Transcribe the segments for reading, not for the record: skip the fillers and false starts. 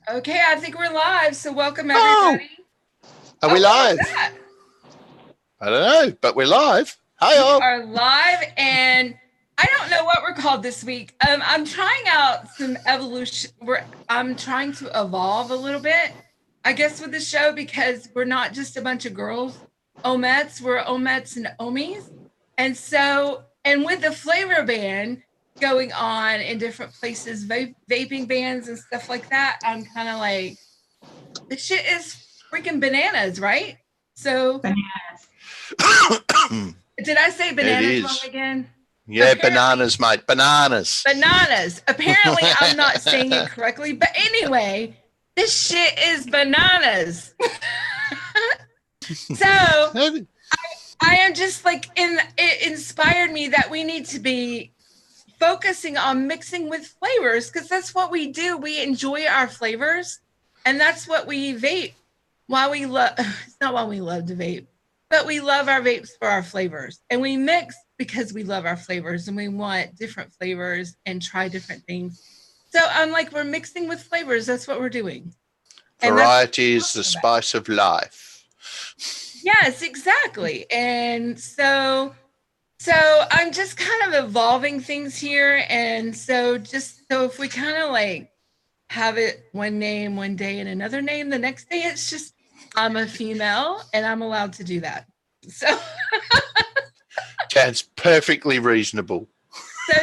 Okay, I think we're live. So welcome Oh, everybody. are we What was live? that? I don't know, but we're live. Hi We all. are live, and I don't know what we're called this week. I'm trying out some evolution. I'm trying to evolve a little bit, I guess, with the show because we're not just a bunch of girls. Ohmets, we're Ohmets and Ohmies, and with the flavor ban going on in different places, vaping bans and stuff like that, I'm kind of like, this shit is freaking bananas, right? So did I say It bananas wrong is. again? Yeah, Apparently, bananas, mate. Bananas. bananas. Apparently, I'm not saying it correctly. But anyway, this shit is bananas. So I am just like it inspired me that we need to be focusing on mixing with flavors because that's what we do. We enjoy our flavors, and that's what we vape. Why we love it's not why we love to vape, but we love our vapes for our flavors, and we mix because we love our flavors and we want different flavors and try different things. So I'm like, we're mixing with flavors. That's what we're doing, and that's what Variety we're is the talking about. spice of life. Yes, exactly. And so I'm just kind of evolving things here. And so just so if we kind of like have it one name one day and another name the next day, it's just I'm a female and I'm allowed to do that. So Sounds perfectly reasonable.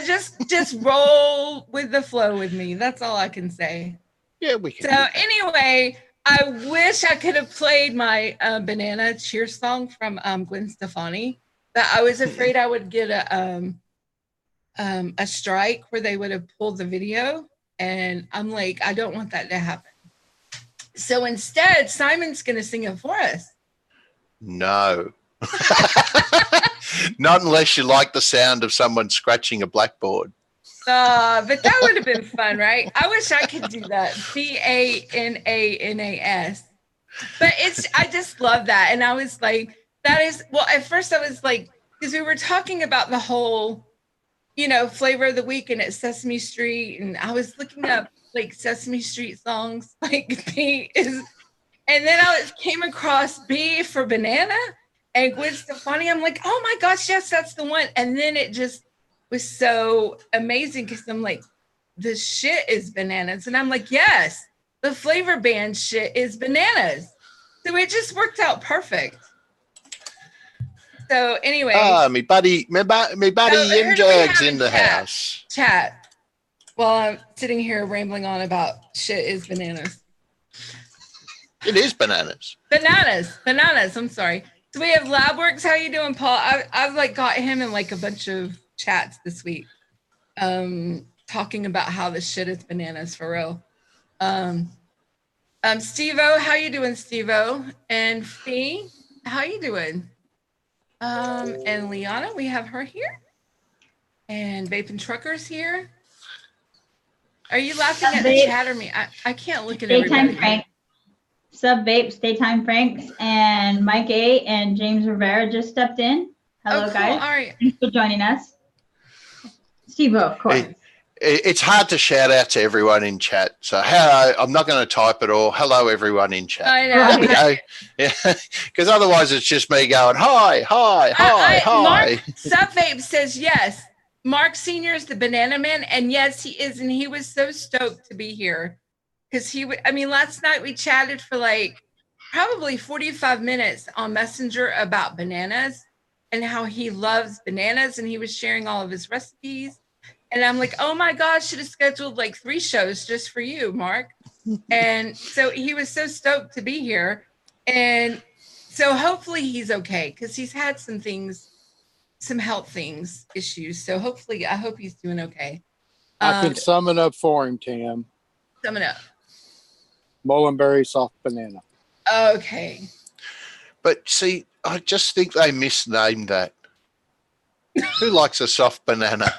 just roll with the flow with me. That's all I can say. Yeah, we So can do that. anyway, I wish I could have played my banana cheer song from Gwen Stefani, but I was afraid I would get a strike where they would have pulled the video, and I'm like, I don't want that to happen. So instead, Simon's going to sing it for us. No. Not unless you like the sound of someone scratching a blackboard. But that would have been fun, right? I wish I could do that. Bananas. But I just love that. And I was like, that is, well, at first I was like, because we were talking about the whole, flavor of the week and it's Sesame Street. And I was looking up like Sesame Street songs, like B is, and then came across B for banana and Gwen Stefani. I'm like, oh my gosh, yes, that's the one. And then it just was so amazing because I'm like, the shit is bananas. And I'm like, yes, the flavor band shit is bananas. So it just worked out perfect. So anyway. Me buddy Who do we Jug's have in the house. Chat. While I'm sitting here rambling on about shit is bananas. It is bananas. Bananas. I'm sorry. So we have Labworks. How you doing, Paul? I've like got him in like a bunch of chats this week, talking about how this shit is bananas for real. Steve-O, how you doing, Steve-O? And Fee, how you doing? And Liana, we have her here. And Vapin Trucker's here. Are you laughing at the chat or me? I can't look at everybody. Frank. Sub Vapes, Daytime Franks, and Mike A. and James Rivera just stepped in. Hello, cool. guys. All right. Thanks for joining us. Steve, of course. It's hard to shout out to everyone in chat. So hello, I'm not going to type it all. Hello, everyone in chat. I know. There we go. Yeah, because otherwise it's just me going, hi. Mark Sub Vape says yes. Mark Sr. is the banana man, and yes, he is, and he was so stoked to be here. Because last night we chatted for like probably 45 minutes on Messenger about bananas and how he loves bananas, and he was sharing all of his recipes. And I'm like, oh my gosh, should have scheduled like 3 shows just for you, Mark. And so he was so stoked to be here. And so hopefully he's okay because he's had some health issues. So hopefully, I hope he's doing okay. I can sum it up for him, Tam. Sum it up. Mullenberry soft banana. Okay. But see, I just think they misnamed that. Who likes a soft banana?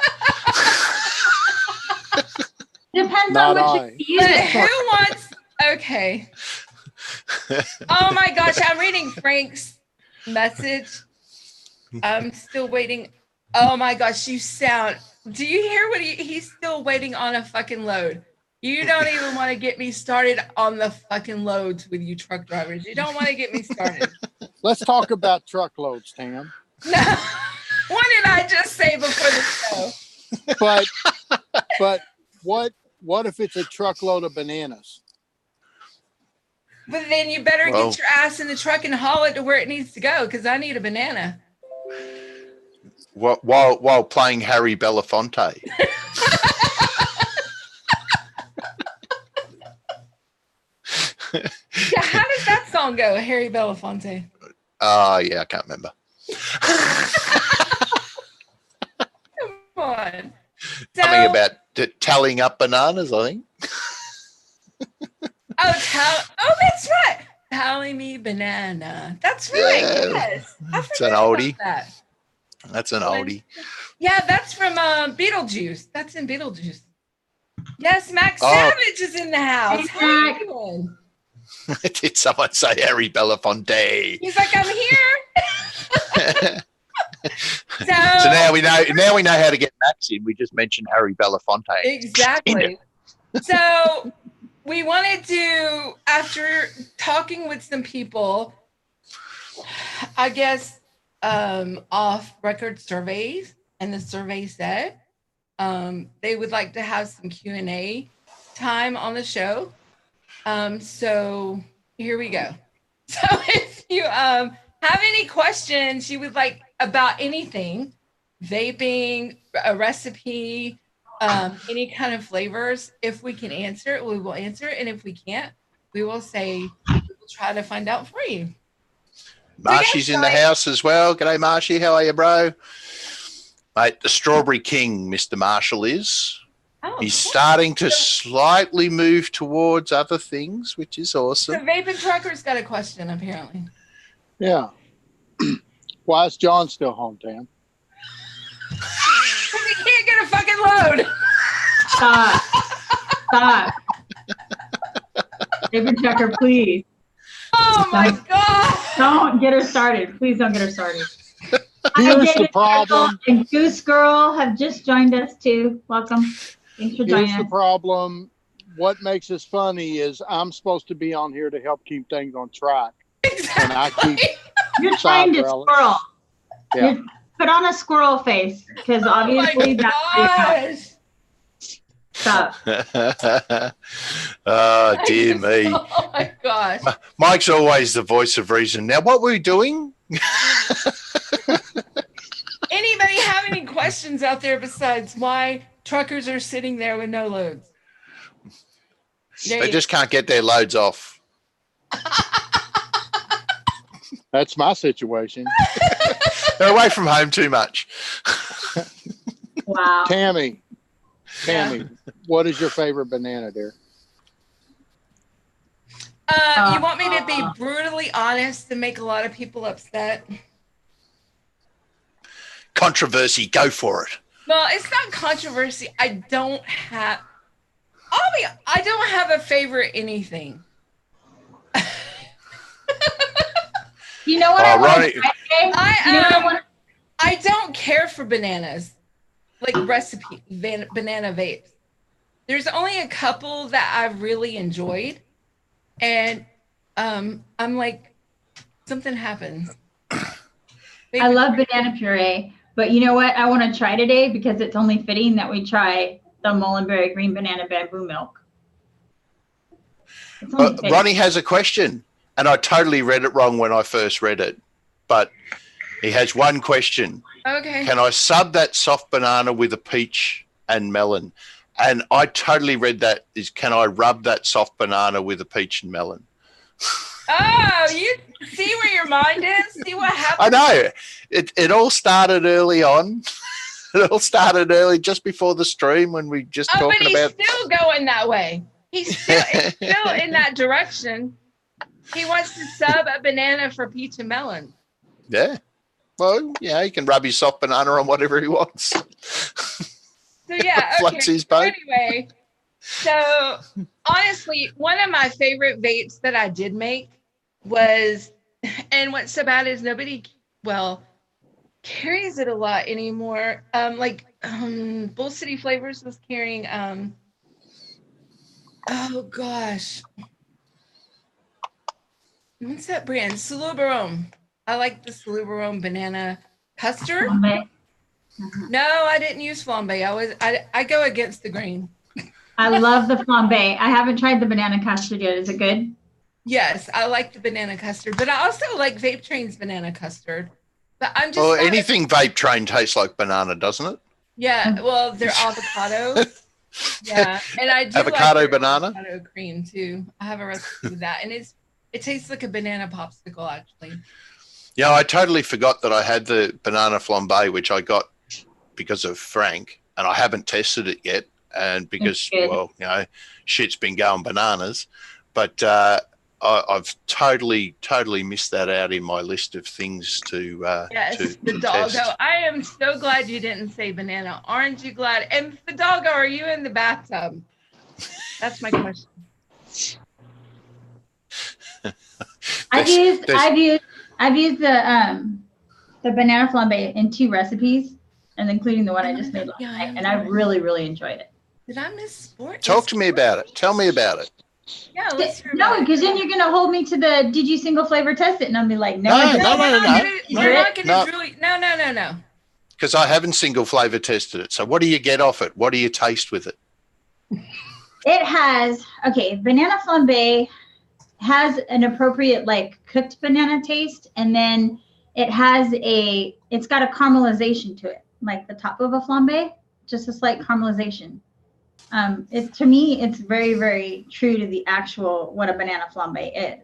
Depends Not on what you use it for. Who wants? Okay. Oh my gosh, I'm reading Frank's message. I'm still waiting. Oh my gosh, you sound. Do you hear what he's still waiting on a fucking load? You don't even want to get me started on the fucking loads with you truck drivers. You don't want to get me started. Let's talk about truckloads, Tam. No. What did I just say before the show? But what if it's a truckload of bananas? But then you better get your ass in the truck and haul it to where it needs to go, because I need a banana. While playing Harry Belafonte. Yeah, how does that song go, Harry Belafonte? Yeah, I can't remember. Come on. Something about tallying up bananas, I think. Oh, that's right. Tally me banana. That's right. Yeah. Yes. It's an oldie. That. That's an oldie. Yeah, that's from Beetlejuice. That's in Beetlejuice. Yes, Max Savage is in the house. How are you doing? Did someone say Harry Belafonte? He's like, I'm here. So now we know how to get Max in. We just mentioned Harry Belafonte. Exactly. So we wanted to, after talking with some people, I guess off record surveys, and the survey said they would like to have some Q&A time on the show. So here we go. So if you have any questions you would like about anything, vaping, a recipe, any kind of flavors, if we can answer it, we will answer it. And if we can't, we will say, we'll try to find out for you. Marshy's in the house as well. G'day, Marshy. How are you, bro? Mate, the Strawberry King, Mr. Marshall is. Oh, He's starting to slightly move towards other things, which is awesome. The Vapin Trucker's got a question, apparently. Yeah. Why is John still home, Tam? Because he can't get a fucking load. Stop. Vapin Trucker, please. Oh my God. Don't get her started. Please don't get her started. Here's the problem. And Goose Girl have just joined us too. Welcome. Thanks for joining Here's the us. problem. What makes this funny is I'm supposed to be on here to help keep things on track. Exactly. And I keep You're trying to squirrel. Yeah. Put on a squirrel face, because obviously that's stop. Oh, dear me. Oh my gosh. Mike's always the voice of reason. Now, what were we doing? Anybody have any questions out there besides why truckers are sitting there with no loads? They just can't get their loads off. That's my situation. They're away from home too much. Wow. Tammy, what is your favorite banana, dear? You want me to be brutally honest and make a lot of people upset? Controversy, go for it. Well, it's not controversy. I don't have a favorite anything. You know what I want to say? I don't care for bananas, like recipe banana vapes. There's only a couple that I've really enjoyed, and I'm like, something happens. I love banana puree, but you know what? I want to try today because it's only fitting that we try the Mullenberry green banana bamboo milk. Ronnie has a question, and I totally read it wrong when I first read it, but he has one question. Okay. Can I sub that soft banana with a peach and melon? And I totally read that is, can I rub that soft banana with a peach and melon? Oh, you see where your mind is? See what happens? I know. It all started early on. It all started early, just before the stream, when we just talking about. But he's still going that way. He's still in that direction. He wants to sub a banana for peach and melon. Yeah. Well, yeah, he can rub his soft banana on whatever he wants. So yeah, Floats okay. his boat. Anyway, so honestly, one of my favorite vapes that I did make was, and what's so bad is nobody, carries it a lot anymore. Bull City Flavors was carrying Oh gosh. What's that brand? Salubarome. I like the Salubarome banana custard. Flambe. No, I didn't use flambe. I go against the grain. I love the flambe. I haven't tried the banana custard yet. Is it good? Yes, I like the banana custard, but I also like Vape Train's banana custard. But I'm just Well, anything Vape Train tastes like banana, doesn't it? Yeah, well, they're avocado. Yeah, and I do avocado like banana avocado cream too. I have a recipe with that, and it tastes like a banana popsicle actually. Yeah, I totally forgot that I had the banana flambe, which I got because of Frank, and I haven't tested it yet, and because well, you know, shit's been going bananas, but I've totally missed that out in my list of things to yes, to the doggo. test. I am so glad you didn't say banana. Aren't you glad? And the doggo, are you in the bathtub? That's my question. I've used the banana flambe in 2 recipes, and including the one I just made last night, and I really enjoyed it. Did I miss sport? Talk to me about it. Tell me about it. Yeah, let's hear No, about because then you're gonna hold me to the did you single flavor test it, and I'll be like, no. We're not gonna really. No. Because I haven't single flavor tested it. So what do you get off it? What do you taste with it? It has banana flambe has an appropriate like cooked banana taste, and then it's got a caramelization to it, like the top of a flambe, just a slight caramelization. To me, it's very true to the actual what a banana flambe is.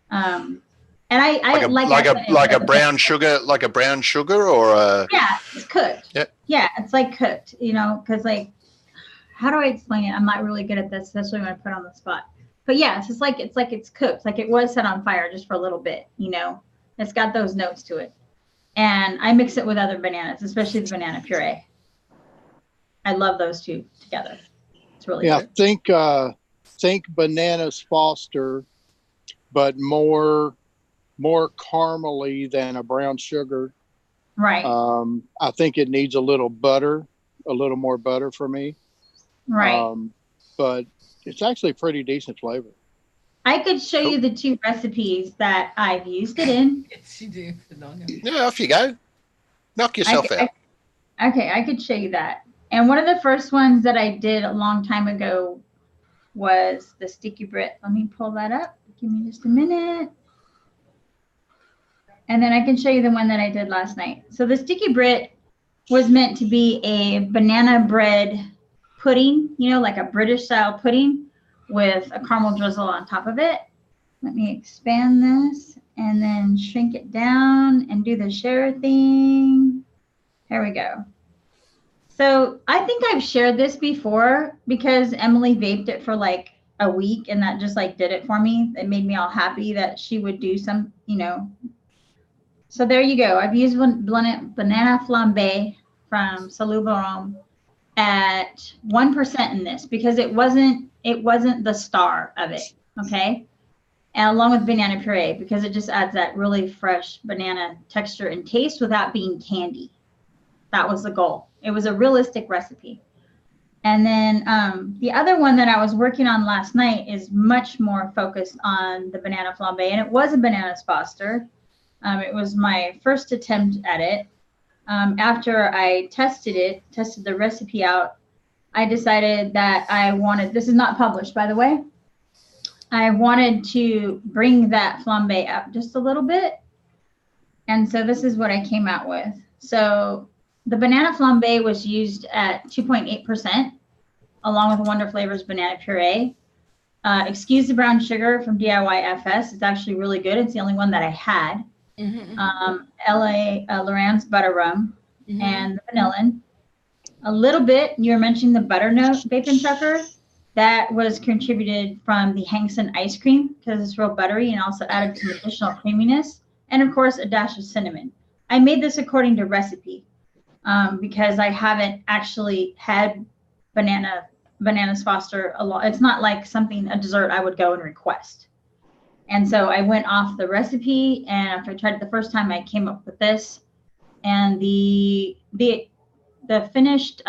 And I like a brown sugar, or a it's cooked. Yeah, it's like cooked. You know, because like, how do I explain it? I'm not really good at this, especially when I put it on the spot. But yeah, it's cooked, like it was set on fire just for a little bit. You know, it's got those notes to it, and I mix it with other bananas, especially the banana puree. I love those two together. It's really good. Think bananas Foster, but more caramely than a brown sugar. Right. I think it needs a little more butter for me. Right. But it's actually a pretty decent flavor. I could show you the 2 recipes that I've used it in. Yes, you do. Yeah, off you go. Knock yourself out. I could show you that. And one of the first ones that I did a long time ago was the sticky Brit. Let me pull that up. Give me just a minute. And then I can show you the one that I did last night. So the sticky Brit was meant to be a banana bread pudding, you know, like a British style pudding with a caramel drizzle on top of it. Let me expand this and then shrink it down and do the share thing. There we go. So I think I've shared this before because Emily vaped it for like a week, and that just like did it for me. It made me all happy that she would do some, you know. So there you go. I've used banana flambe from Salubarome at 1% in this because it wasn't the star of it. Okay. And along with banana puree, because it just adds that really fresh banana texture and taste without being candy. That was the goal. It was a realistic recipe. And then the other one that I was working on last night is much more focused on the banana flambe, and it was a bananas Foster. It was my first attempt at it. After I tested the recipe out, I decided that I wanted, this is not published, by the way, I wanted to bring that flambe up just a little bit. And so this is what I came out with. So the banana flambe was used at 2.8%, along with Wonder Flavors banana puree. Excuse the brown sugar from DIY FS. It's actually really good. It's the only one that I had. Loran's butter rum and the vanillin. A little bit, you were mentioning the butternote Vapin Trucker. That was contributed from the Hangson ice cream because it's real buttery and also added some additional creaminess. And of course, a dash of cinnamon. I made this according to recipe because I haven't actually had bananas Foster a lot. It's not like a dessert I would go and request. And so I went off the recipe, and after I tried it the first time, I came up with this. And the finished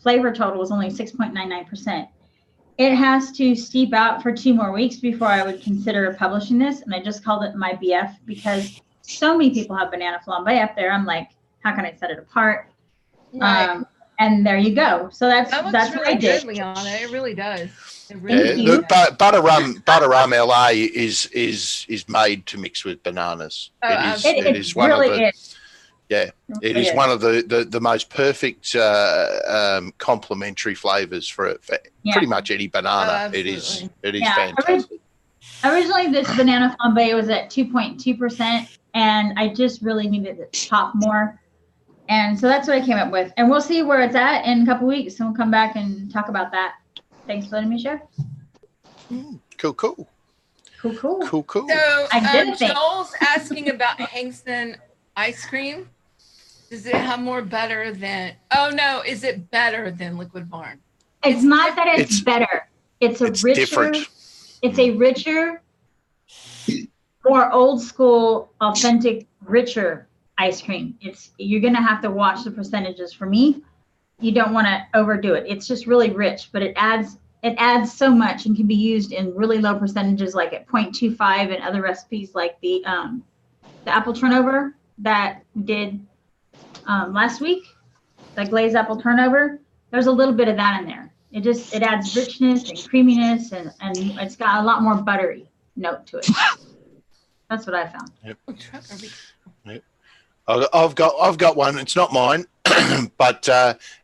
flavor total was only 6.99%. it has to steep out for 2 more weeks before I would consider publishing this. And I just called it my BF because so many people have banana flambe up there. I'm like, how can I set it apart? Right. And there you go. So that's That looks what really I did. good, Liana. It really does. It really Thank you. Look, butter rum LA is made to mix with bananas. Oh, It is one really of the is. yeah. It is one of the most perfect complementary flavors for pretty much any banana. Oh, it is Yeah. fantastic. Originally, this banana flambe was at 2.2%, and I just really needed it to pop more. And so that's what I came up with. And we'll see where it's at in a couple weeks, and we'll come back and talk about that. Thanks for letting me share. Cool. Cool. So I did think. Joel's asking about Hankston ice cream. Does it have more butter than? Oh no, is it better than Liquid Barn? It's not that it's better. It's richer. Different. It's a richer, more old school, authentic, richer ice cream. You're gonna have to watch the percentages. For me, you don't want to overdo it. It's just really rich, but it adds so much and can be used in really low percentages, like at 0.25 and other recipes like the apple turnover that we did last week, the glazed apple turnover. There's a little bit of that in there. It adds richness and creaminess, and it's got a lot more buttery note to it. That's what I found. Yep. I've got one. It's not mine, but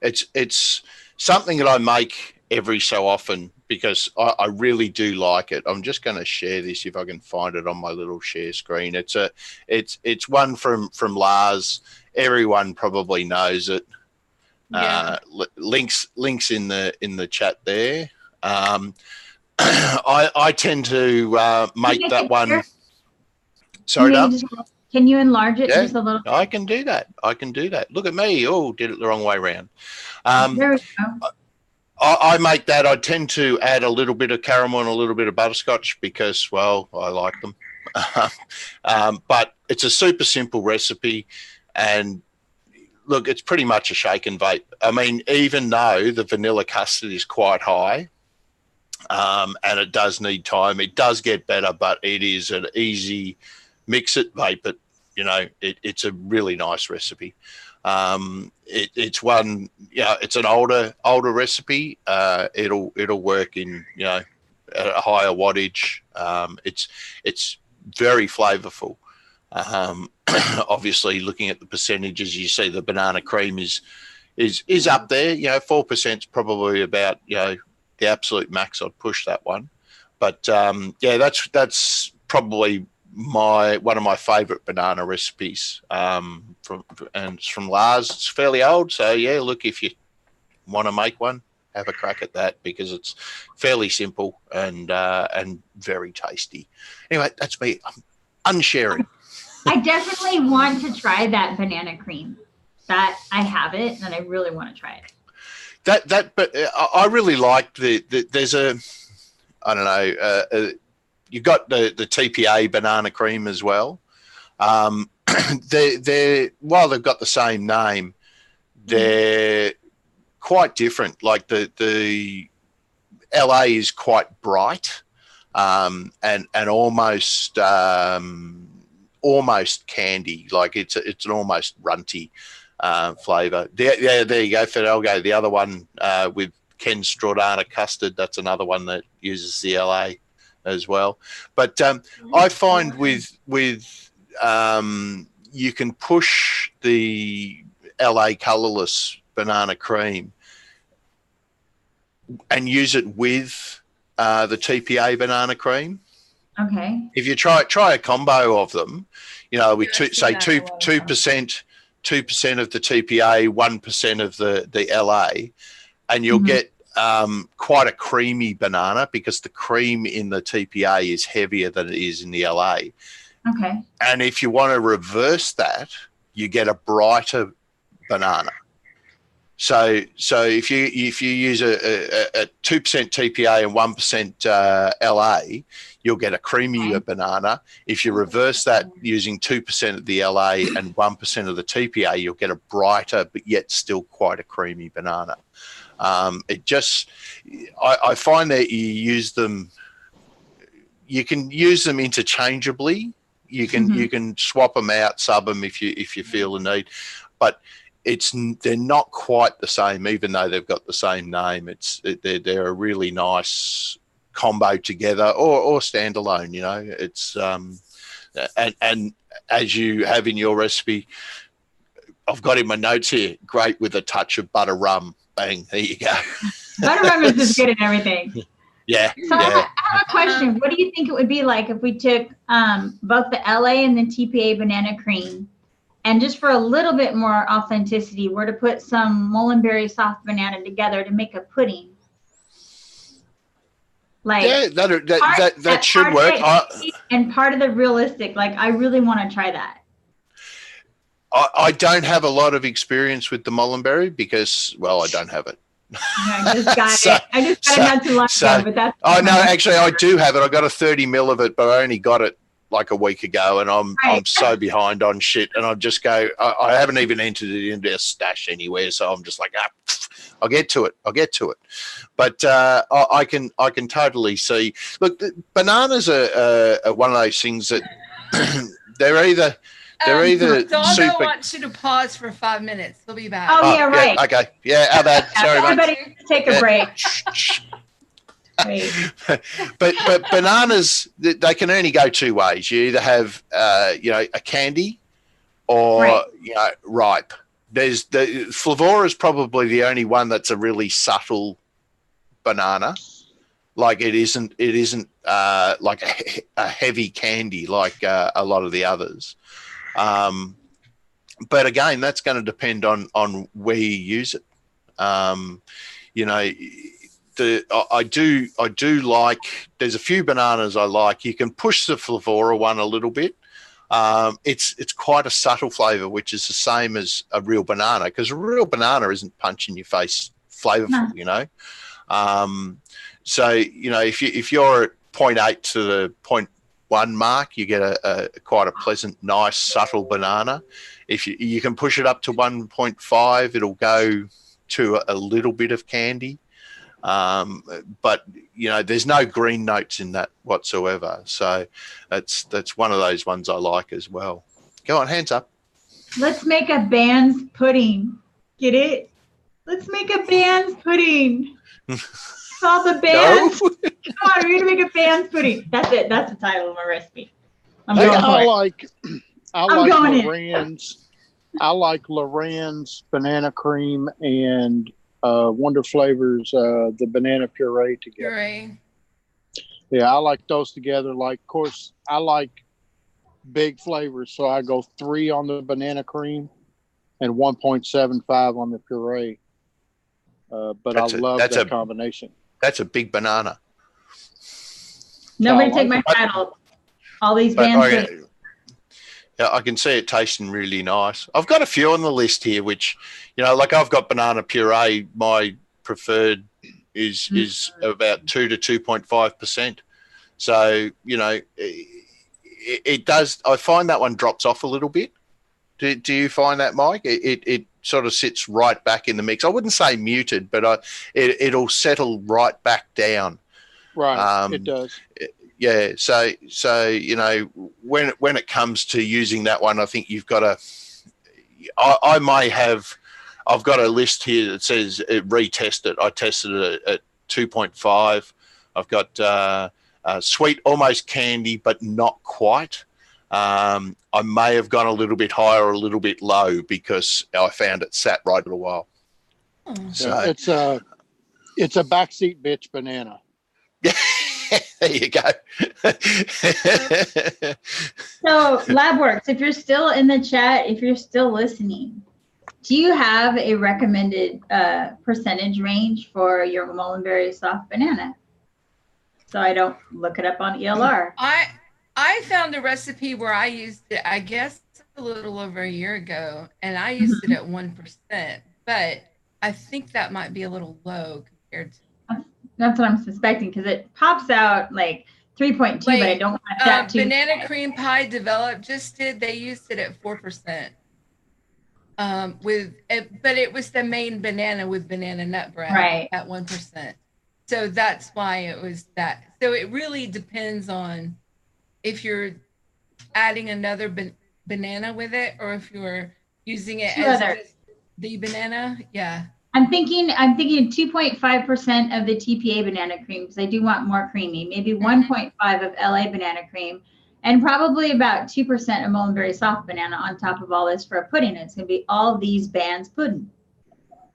it's something that I make every so often because I really do like it. I'm just going to share this if I can find it on my little share screen. It's one from Lars. Everyone probably knows it. Yeah. Links in the chat there. I tend to make that one. Sorry, Dom? Can you enlarge it Yeah, just a little? I can do that. Look at me. Oh, did it the wrong way around. There we go. I make that. I tend to add a little bit of caramel and a little bit of butterscotch because, well, I like them. But it's a super simple recipe. And look, it's pretty much a shake and vape. I mean, even though the vanilla custard is quite high and it does need time, it does get better, but it is an easy mix it, vape it. You know, it's a really nice recipe. It's one, it's an older recipe. It'll work in, at a higher wattage. It's very flavorful. Obviously, looking at the percentages, you see the banana cream is up there. 4% is probably about the absolute max. I'd push that one, but that's probably one of my favorite banana recipes. And it's from Lars. It's fairly old, so look, if you want to make one, have a crack at that because it's fairly simple and very tasty. Anyway, that's me. I'm unsharing. I definitely want to try that banana cream. That I have it, and I really want to try it. But I really like there's a, I don't know, you got the TPA banana cream as well. They're while they've got the same name, they're quite different. Like the LA is quite bright, and almost candy. Like it's an almost runty flavor. There you go, Fidelgo. The other one with Ken Straudana custard. That's another one that uses the LA as well. But I find with you can push the LA colorless banana cream and use it with the TPA banana cream. Okay. If you try a combo of them, with 2% of the TPA, 1% of the LA, and you'll get quite a creamy banana because the cream in the TPA is heavier than it is in the LA. Okay. And if you want to reverse that, you get a brighter banana. So if you use a 2% TPA and 1% LA, you'll get a creamier banana. If you reverse that using 2% of the LA and 1% of the TPA, you'll get a brighter but yet still quite a creamy banana. I find that you can use them interchangeably. You can swap them out, sub them if you feel the need, but they're not quite the same, even though they've got the same name. They're a really nice combo together or standalone. You know, it's and as you have in your recipe, I've got in my notes here, great with a touch of butter rum. Bang, there you go. Butter rum is just good in everything. Yeah. So I have a question. What do you think it would be like if we took both the LA and the TPA banana cream, and just for a little bit more authenticity, we're to put some mullenberry soft banana together to make a pudding? Like, yeah, that should work. And part of the realistic, like, I really want to try that. I don't have a lot of experience with the mullenberry because, well, I don't have it. I just got it. I just got it not too long ago, but that's. Oh no, actually, I do have it. I got a 30 mil of it, but I only got it like a week ago, and I'm so behind on shit. And I just go, I haven't even entered it into a stash anywhere, so I'm just like, I'll get to it. But I can totally see. Look, bananas are one of those things that they're either Donald wants you to pause for 5 minutes. He'll be back. Oh, yeah, right. Yeah, okay. Yeah, how bad? Sorry, everybody take a break. but bananas, they can only go two ways. You either have a candy or ripe. There's the Flavora is probably the only one that's a really subtle banana. Like it isn't like a heavy candy like a lot of the others. But again, that's going to depend on where you use it. I do like, there's a few bananas I like. You can push the Flavora one a little bit. It's quite a subtle flavor, which is the same as a real banana, because a real banana isn't punch in your face flavorful, No. So, if you're at 0.8 to the 0.1 mark, you get a quite a pleasant, nice, subtle banana. If you can push it up to 1.5, it'll go to a little bit of candy. But there's no green notes in that whatsoever. So that's one of those ones I like as well. Go on, hands up. Let's make a Ban's pudding. Get it? Let's make a Ban's pudding. All the bands. No. Come on, we're gonna make a Ban's pudding. That's it. That's the title of my recipe. I like Lorenz. I like Lorenz banana cream and Wonder Flavors the banana puree together. Puree. Yeah, I like those together. Like, of course, I like big flavors, so I go 3 on the banana cream and 1.75 on the puree. But I love that combination. That's a big banana. Nobody take my title. All these bands. Yeah, I can see it tasting really nice. I've got a few on the list here, which, like I've got banana puree. My preferred is about 2 to 2.5%. So, it does. I find that one drops off a little bit. Do you find that, Mike? It sort of sits right back in the mix. I wouldn't say muted, but it'll settle right back down. Right, it does. Yeah, so when it comes to using that one, I think you've got to. I've got a list here that says retest it. I tested it at 2.5. I've got sweet, almost candy, but not quite. I may have gone a little bit higher or a little bit low because I found it sat right for a while. So it's a backseat bitch banana. There you go. So, LabWorks, if you're still in the chat, if you're still listening, do you have a recommended percentage range for your mullenberry soft banana? So I don't look it up on ELR. I found a recipe where I used it, I guess, a little over a year ago, and I used it at 1%. But I think that might be a little low compared to. That's what I'm suspecting because it pops out like 3.2, but I don't want that too. Banana cream pie developed they used it at 4%. But it was the main banana with banana nut bread at 1%. So that's why it was that. So it really depends on if you're adding another banana with it or if you're using it as the banana. Yeah. I'm thinking 2.5% of the TPA banana cream because I do want more creamy. Maybe 1.5 of LA banana cream, and probably about 2% of Mullenberry soft banana on top of all this for a pudding. It's going to be all these bands pudding.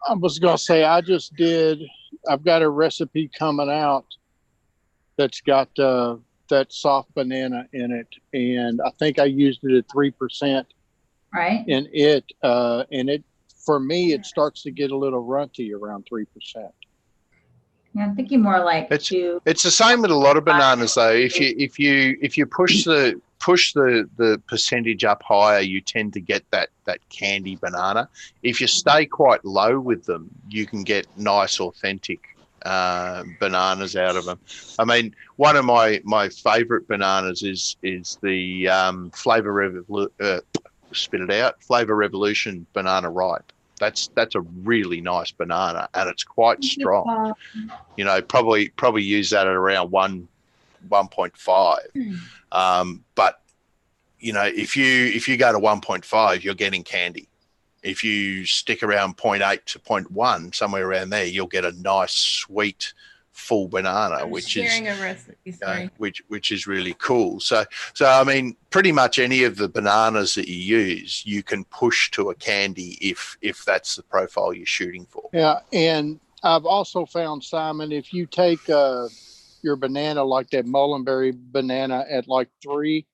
I was going to say, I've got a recipe coming out that's got that soft banana in it. And I think I used it at 3%. Right. And for me, it starts to get a little runty around 3%. Yeah, I'm thinking more like it's the same with a lot of bananas though. If you push the percentage up higher, you tend to get that candy banana. If you stay quite low with them, you can get nice authentic bananas out of them. I mean, one of my favorite bananas is the Flavor Revolution banana ripe. That's a really nice banana, and it's quite strong. You know, probably use that at around 1.5. But you know, if you go to 1.5, you're getting candy. If you stick around 0.8 to 0.1, somewhere around there, you'll get a nice sweet full banana, which is really cool. So I mean, pretty much any of the bananas that you use, you can push to a candy if that's the profile you're shooting for. Yeah, and I've also found, Simon, if you take your banana like that Mullenberry banana at like 3,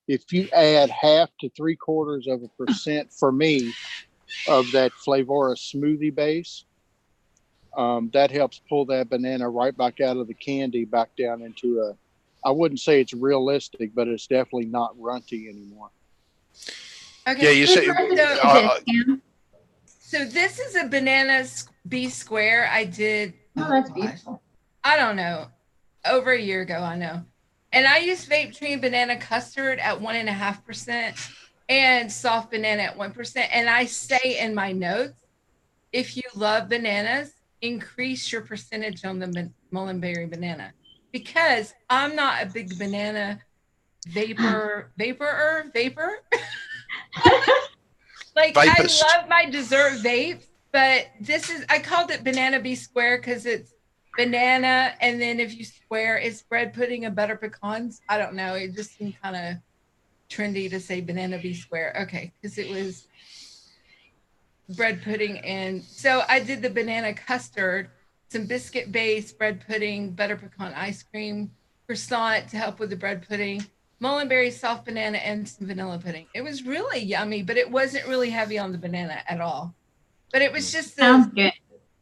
if you add 0.5 to 0.75% for me of that Flavora smoothie base, that helps pull that banana right back out of the candy back down into I wouldn't say it's realistic, but it's definitely not runty anymore. Okay. Yeah, you say. So this is a banana B square I did. Oh, that's beautiful. I don't know. Over a year ago, I know. And I used Vape Tree banana custard at 1.5% and soft banana at 1%. And I say in my notes, if you love bananas, increase your percentage on the Mullenberry banana, because I'm not a big banana vapor. Like Vapist. I love my dessert vape, but I called it banana B square because it's banana, and then if you square, it's bread pudding and butter pecans. I don't know. It just seemed kind of trendy to say banana B square. Okay, because it was bread pudding. And so I did the banana custard, some biscuit base, bread pudding, butter pecan ice cream, croissant to help with the bread pudding, Mullenberry soft banana, and some vanilla pudding. It was really yummy, but it wasn't really heavy on the banana at all. But it was just a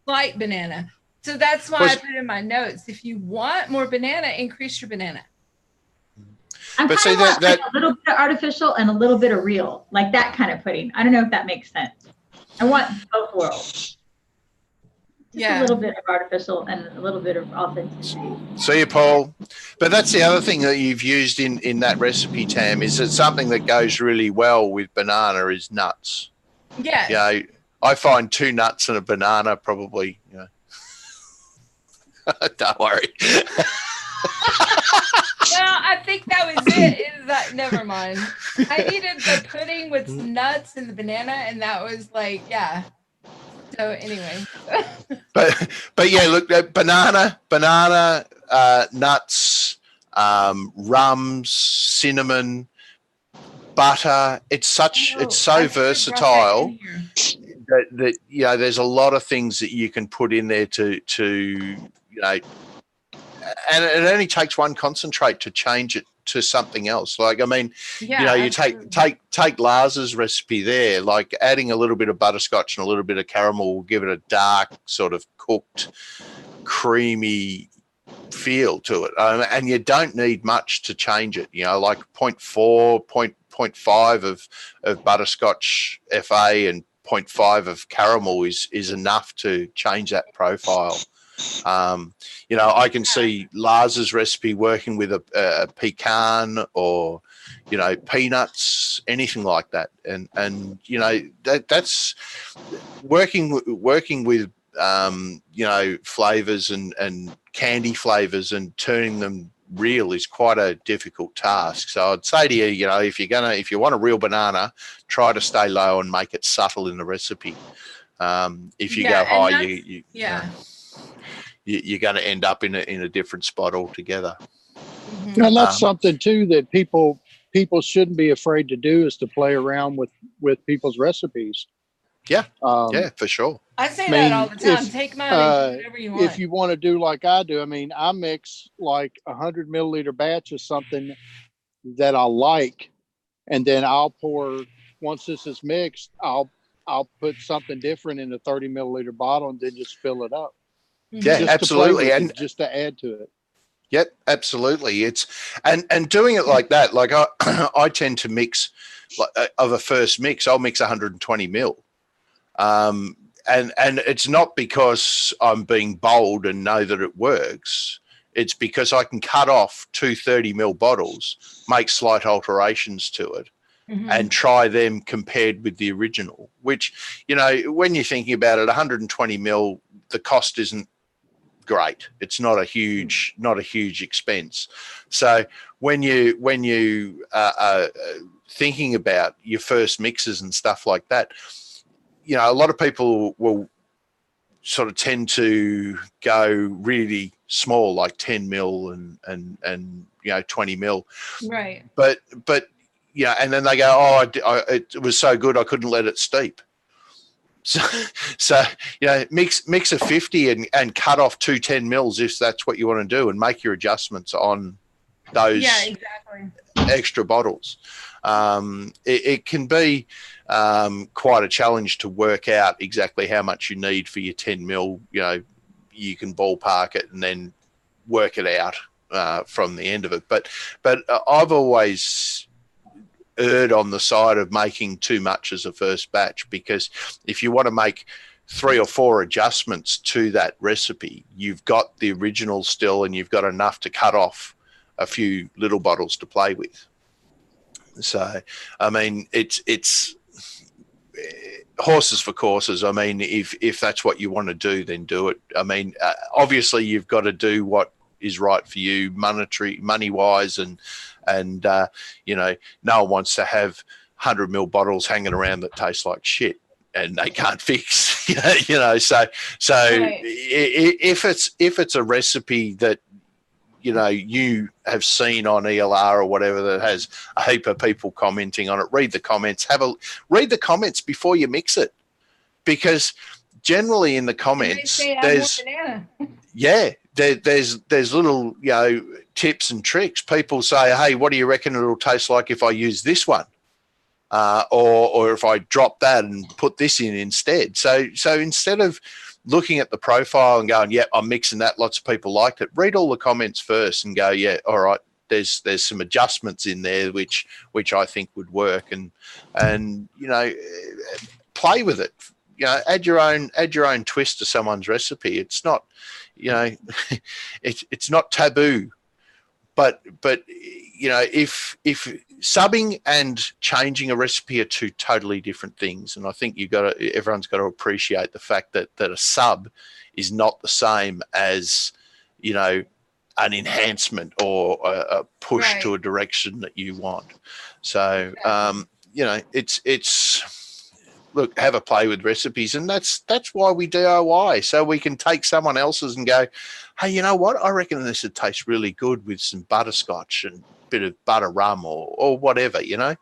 light banana. So that's why I put in my notes, if you want more banana, increase your banana. I'm kind of like a little bit of artificial and a little bit of real, like that kind of pudding. I don't know if that makes sense. I want both worlds. Just a little bit of artificial and a little bit of authenticity. See you, Paul. But that's the other thing that you've used in that recipe, Tam, is that something that goes really well with banana is nuts. Yes. You know, I find 2 nuts and a banana probably, you know. Don't worry. Well, I think that was it. Never mind. I needed the pudding with nuts and the banana, and that was like, yeah. So anyway. but yeah, look, banana, nuts, rums, cinnamon, butter. It's so versatile that you know, there's a lot of things that you can put in there to you know. And it only takes one concentrate to change it to something else. Like, I mean, you know, you take Lars's recipe there, like adding a little bit of butterscotch and a little bit of caramel will give it a dark sort of cooked, creamy feel to it. And you don't need much to change it, you know, like 0.4, 0.5 of butterscotch FA and 0.5 of caramel is enough to change that profile. You know, I can see Lars's recipe working with a pecan or, you know, peanuts, anything like that. And you know, that's working with, you know, flavors and candy flavors and turning them real is quite a difficult task. So I'd say to you, you know, if you want a real banana, try to stay low and make it subtle in the recipe. If you go high, you're going to end up in a different spot altogether. Mm-hmm. And that's something too that people shouldn't be afraid to do, is to play around with people's recipes. Yeah, for sure. I say that all the time. Take mine and do whatever you want. If you want to do like I do, I mean, I mix like 100 milliliter batch of something that I like, and then I'll pour, once this is mixed, I'll put something different in a 30 milliliter bottle and then just fill it up. Yeah, just absolutely. And just to add to it. Yep, absolutely. It's and doing it like that, like I tend to mix, of a first mix, I'll mix 120 mil. And it's not because I'm being bold and know that it works. It's because I can cut off 230 mil bottles, make slight alterations to it, and try them compared with the original, which, you know, when you're thinking about it, 120 mil, the cost isn't great. It's not a huge expense. So when you are thinking about your first mixes and stuff like that, you know, a lot of people will sort of tend to go really small, like 10 mil and you know, 20 mil. Right. But yeah, and then they go, it was so good I couldn't let it steep. So you know, mix a 50 and cut off 2 10 mils if that's what you want to do, and make your adjustments on those extra bottles. It can be quite a challenge to work out exactly how much you need for your 10 mil. You know, you can ballpark it and then work it out from the end of it. But I've always erred on the side of making too much as a first batch, because if you want to make 3 or 4 adjustments to that recipe, you've got the original still, and you've got enough to cut off a few little bottles to play with. So, I mean, it's horses for courses. I mean, if that's what you want to do, then do it. I mean, obviously you've got to do what is right for you, money wise, and you know, no one wants to have 100 mil bottles hanging around that taste like shit and they can't fix. You know, so right. If it's a recipe that, you know, you have seen on ELR or whatever that has a heap of people commenting on it, read the comments. Read the comments before you mix it, because generally in the comments there's there's little, you know, tips and tricks. People say, hey, what do you reckon it'll taste like if I use this one? Or if I drop that and put this in instead. So instead of looking at the profile and going, yeah, I'm mixing that, lots of people liked it, read all the comments first and go, yeah, all right, there's some adjustments in there which I think would work, and you know, play with it. You know, add your own twist to someone's recipe. It's not, you know, it's not taboo, but you know, if subbing and changing a recipe are two totally different things, and I think everyone's got to appreciate the fact that a sub is not the same as, you know, an enhancement or a push to a direction that you want. So you know, it's look, have a play with recipes, and that's why we DIY, so we can take someone else's and go, hey, you know what? I reckon this would taste really good with some butterscotch and a bit of butter rum or whatever, you know,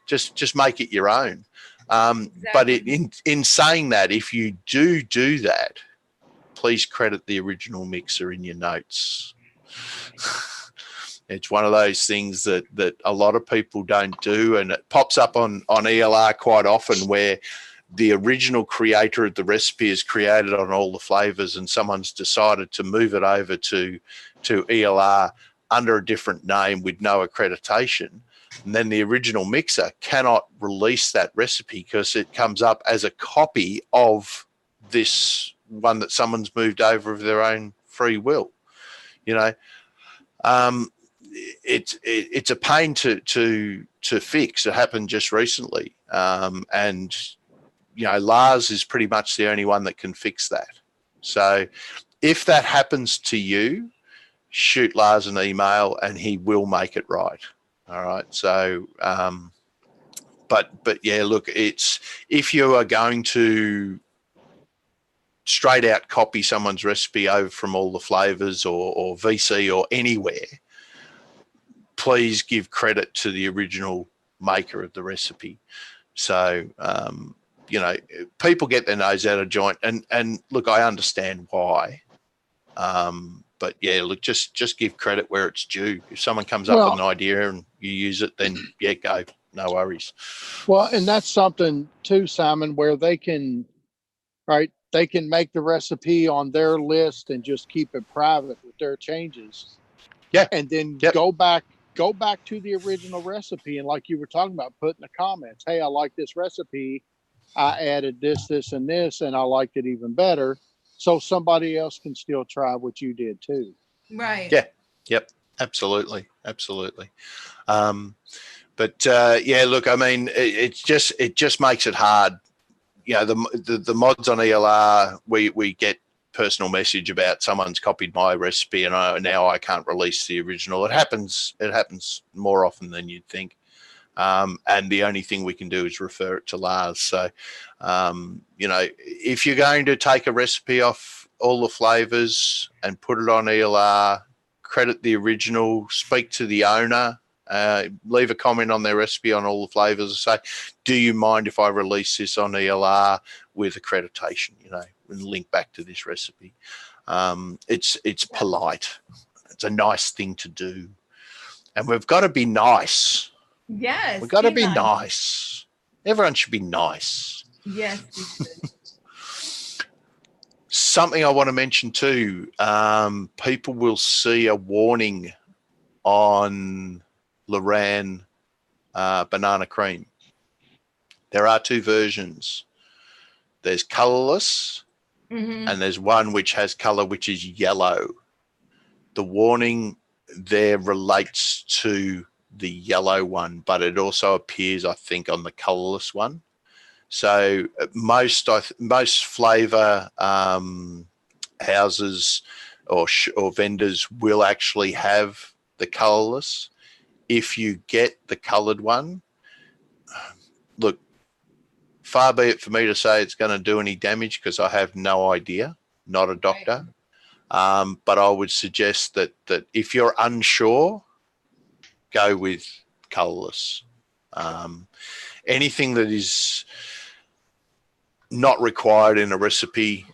just make it your own. Exactly. But in saying that, if you do that, please credit the original mixer in your notes. It's one of those things that a lot of people don't do, and it pops up on ELR quite often, where the original creator of the recipe is created on all the flavors and someone's decided to move it over to ELR under a different name with no accreditation. And then the original mixer cannot release that recipe because it comes up as a copy of this one that someone's moved over of their own free will. You know, it's a pain to fix. It happened just recently, and you know, Lars is pretty much the only one that can fix that. So if that happens to you, shoot Lars an email and he will make it right. All right. So, but yeah, look, it's, if you are going to straight out copy someone's recipe over from all the flavors or VC or anywhere, please give credit to the original maker of the recipe. So, you know, people get their nose out of joint, and look, I understand why. But yeah, look, just give credit where it's due. If someone comes up with an idea and you use it, then yeah, go, no worries. Well, and that's something too, Simon, where they can, right? They can make the recipe on their list and just keep it private with their changes. Yeah. And then go back to the original recipe. And like you were talking about, put in the comments, hey, I like this recipe. I added this, this, and this, and I liked it even better. So somebody else can still try what you did too. Right. Yeah. Yep. Absolutely. Absolutely. But yeah, look, I mean, it just makes it hard. You know, the mods on ELR, we get personal message about someone's copied my recipe and now I can't release the original. It happens more often than you'd think. And the only thing we can do is refer it to Lars. So, you know, if you're going to take a recipe off all the flavors and put it on ELR, credit the original, speak to the owner, leave a comment on their recipe on all the flavors and say, do you mind if I release this on ELR with accreditation, you know, and link back to this recipe. It's polite. It's a nice thing to do. And we've got to be nice. Yes. We've got to be nice. Everyone should be nice. Yes, we should. Something I want to mention too, people will see a warning on Loran banana cream. There are two versions. There's colorless and there's one which has color, which is yellow. The warning there relates to the yellow one, but it also appears, I think, on the colorless one. So most flavor houses or vendors will actually have the colorless. If you get the colored one, look, far be it for me to say it's going to do any damage because I have no idea, not a doctor. Right. But I would suggest that if you're unsure, go with colorless. Anything that is not required in a recipe,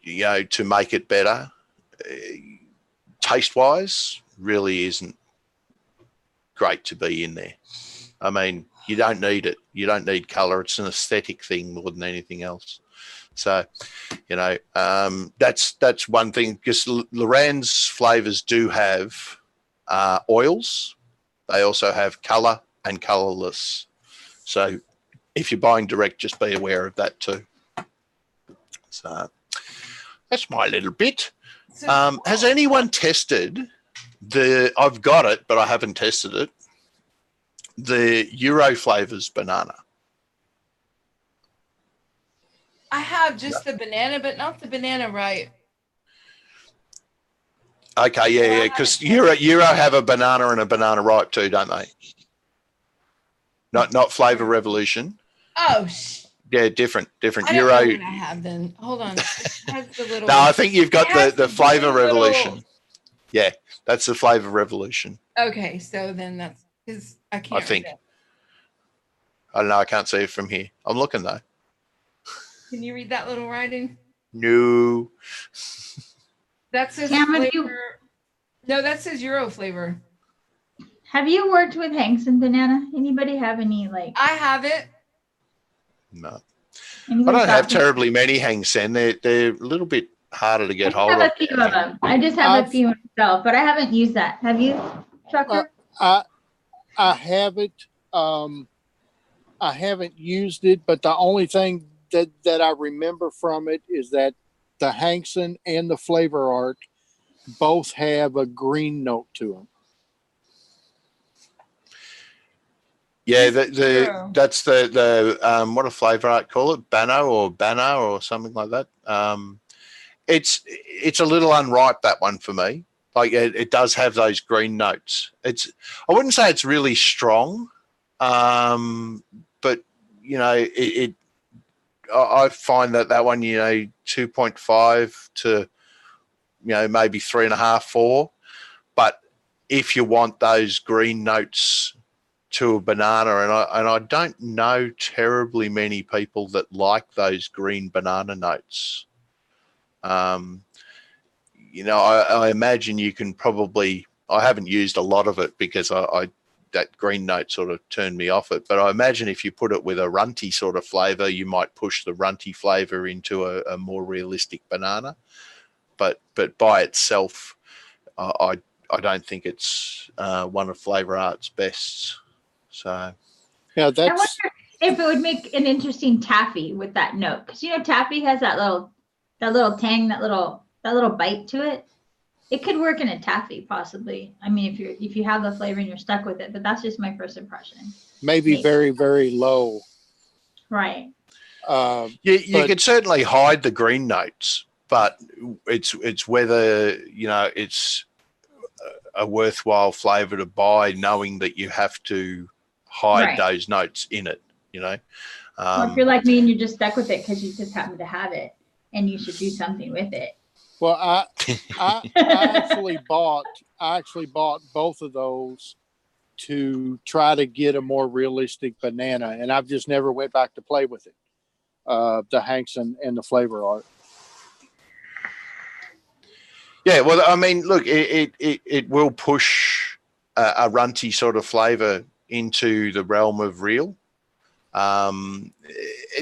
you know, to make it better, taste-wise, really isn't great to be in there. I mean, you don't need it. You don't need color. It's an aesthetic thing more than anything else. So, you know, that's one thing, because Loran's flavors do have oils. They also have color and colorless. So if you're buying direct, just be aware of that too. So that's my little bit. Has anyone tested I've got it, but I haven't tested it, the Euro flavors banana? I have just the banana, but not the banana right. Okay, yeah, because Euro have a banana and a banana ripe too, don't they? Not Flavor Revolution. Oh, yeah, different. I don't Euro. know what I have then. Hold on. It has the little, no, I think you've got the Flavor Revolution. Little... Yeah, that's the Flavor Revolution. Okay, so then that's because I can't. I think. I don't know. I can't see it from here. I'm looking though. Can you read that little writing? No. That says flavor. No, that says Euro flavor. Have you worked with Hanks and banana? Anybody have any like? I have it. No. I don't have terribly many Hang-Sen. They're a little bit harder to get hold of. I have a few of them. I just have a few myself, but I haven't used that. Have you, Trucker? I haven't used it, but the only thing that I remember from it is that the Hankson and the Flavor Art both have a green note to them. Yeah, that's the what a Flavor Art call it, Bano or something like that. It's a little unripe, that one, for me. Like it does have those green notes. I wouldn't say it's really strong, but you know I find that one, you know, 2.5 to, you know, maybe 3.5, 4. But if you want those green notes to a banana, and I don't know terribly many people that like those green banana notes. You know, I imagine you can probably, I haven't used a lot of it because that green note sort of turned me off it. But I imagine if you put it with a runty sort of flavor, you might push the runty flavor into a more realistic banana. But by itself, I don't think it's one of Flavor Art's best. So I yeah, wonder if it would make an interesting taffy with that note, because you know taffy has that little tang, that little bite to it. It could work in a taffy, possibly. I mean, if you have the flavor and you're stuck with it, but that's just my first impression. Maybe very, very low. Right. You could certainly hide the green notes, but it's whether, you know, it's a worthwhile flavor to buy, knowing that you have to hide those notes in it, you know. Well, if you're like me and you're just stuck with it because you just happen to have it and you should do something with it. Well, I actually bought both of those to try to get a more realistic banana, and I've just never went back to play with it. The Hankson and the Flavor Art. Yeah, well, I mean, look, it will push a runty sort of flavor into the realm of real.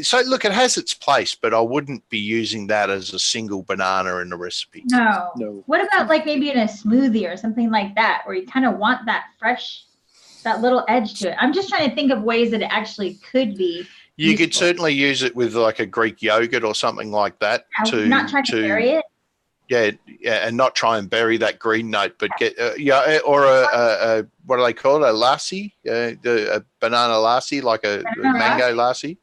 So look, it has its place, but I wouldn't be using that as a single banana in a recipe. No. What about like maybe in a smoothie or something like that, where you kind of want that fresh, that little edge to it? I'm just trying to think of ways that it actually could be. You could certainly use it with like a Greek yogurt or something like that. Not trying to bury it. Yeah, and not try and bury that green note, but get or a what do they call it? A lassi, a banana lassi, like a mango lassi.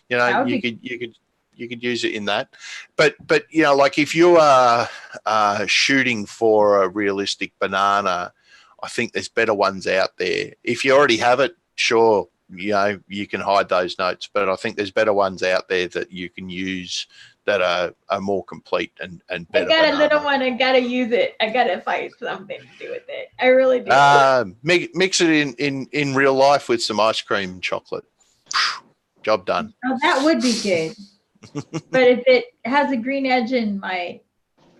You know, you could use it in that. But you know, like if you are shooting for a realistic banana, I think there's better ones out there. If you already have it, sure, you know, you can hide those notes. But I think there's better ones out there that you can use that are more complete and better. I got a little one. I gotta use it. I gotta find something to do with it. I really do. Mix it in real life with some ice cream and chocolate. Job done. Oh, that would be good. But if it has a green edge in my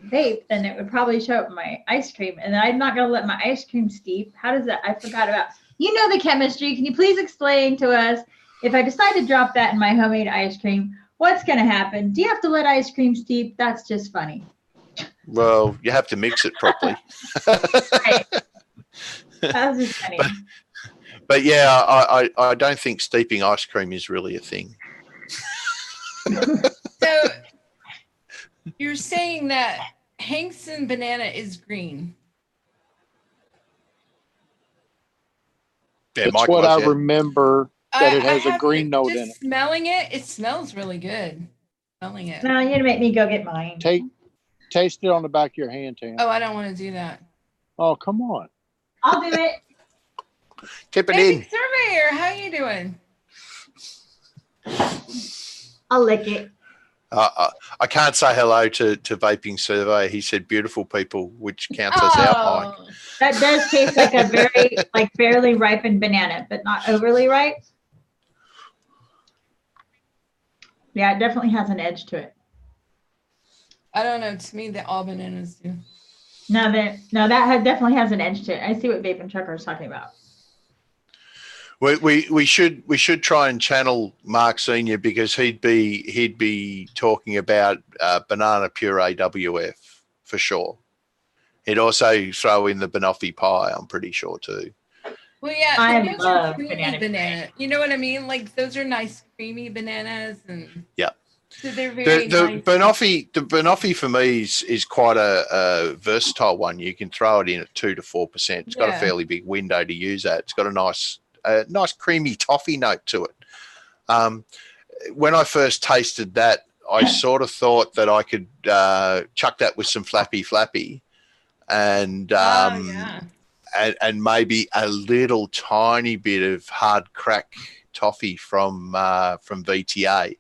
vape, then it would probably show up in my ice cream. And I'm not gonna let my ice cream steep. How does that? I forgot about. You know the chemistry. Can you please explain to us if I decide to drop that in my homemade ice cream? What's going to happen? Do you have to let ice cream steep? That's just funny. Well, you have to mix it properly. Right. That's just funny. But yeah, I don't think steeping ice cream is really a thing. So you're saying that Hankson banana is green. Yeah, that's Mike what I remember. That it has a green note in it. Smelling it, it smells really good. Smelling it. No, you're gonna make me go get mine. Taste it on the back of your hand, Tam. Oh, I don't want to do that. Oh, come on. I'll do it. Tip it in. Surveyor, how you doing? I'll lick it. I can't say hello to Vaping Surveyor. He said beautiful people, which counts as our Mike. That does taste like a very, like barely ripened banana, but not overly ripe. Yeah, it definitely has an edge to it. I don't know. To me, that all bananas do. No, that definitely has an edge to it. I see what Vapin Trucker is talking about. We should try and channel Mark Senior, because he'd be talking about banana puree WF for sure. He'd also throw in the banoffee pie, I'm pretty sure too. Well, yeah, I but those love are creamy banana banana. You know what I mean? Like those are nice creamy bananas, and Yeah. so they're very The nice. Banoffee for me is quite a versatile one. You can throw it in at 2 to 4%. It's got a fairly big window to use that. It's got a nice creamy toffee note to it. When I first tasted that, I sort of thought that I could chuck that with some flappy, and and maybe a little tiny bit of hard crack toffee from VTA.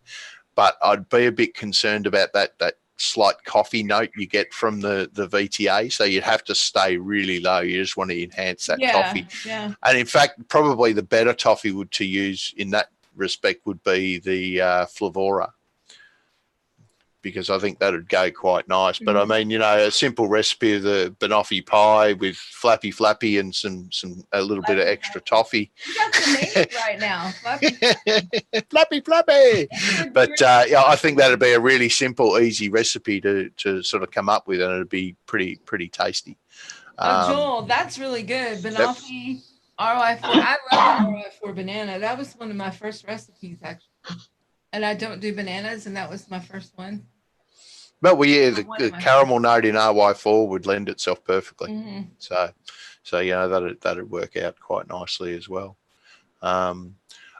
But I'd be a bit concerned about that slight coffee note you get from the VTA. So you'd have to stay really low. You just want to enhance that toffee. Yeah. And in fact, probably the better toffee to use in that respect would be the Flavora, because I think that would go quite nice. But I mean, you know, a simple recipe of the banoffee pie with flappy and a little bit of extra toffee. You got the name right now. Flappy. But yeah, I think that'd be a really simple, easy recipe to sort of come up with, and it'd be pretty tasty. Joel, that's really good. Banoffee ROI4. I love ROI4 banana. That was one of my first recipes, actually. And I don't do bananas, and that was my first one. But well, yeah, the caramel note in RY4 would lend itself perfectly. Mm-hmm. So you know, that'd work out quite nicely as well. I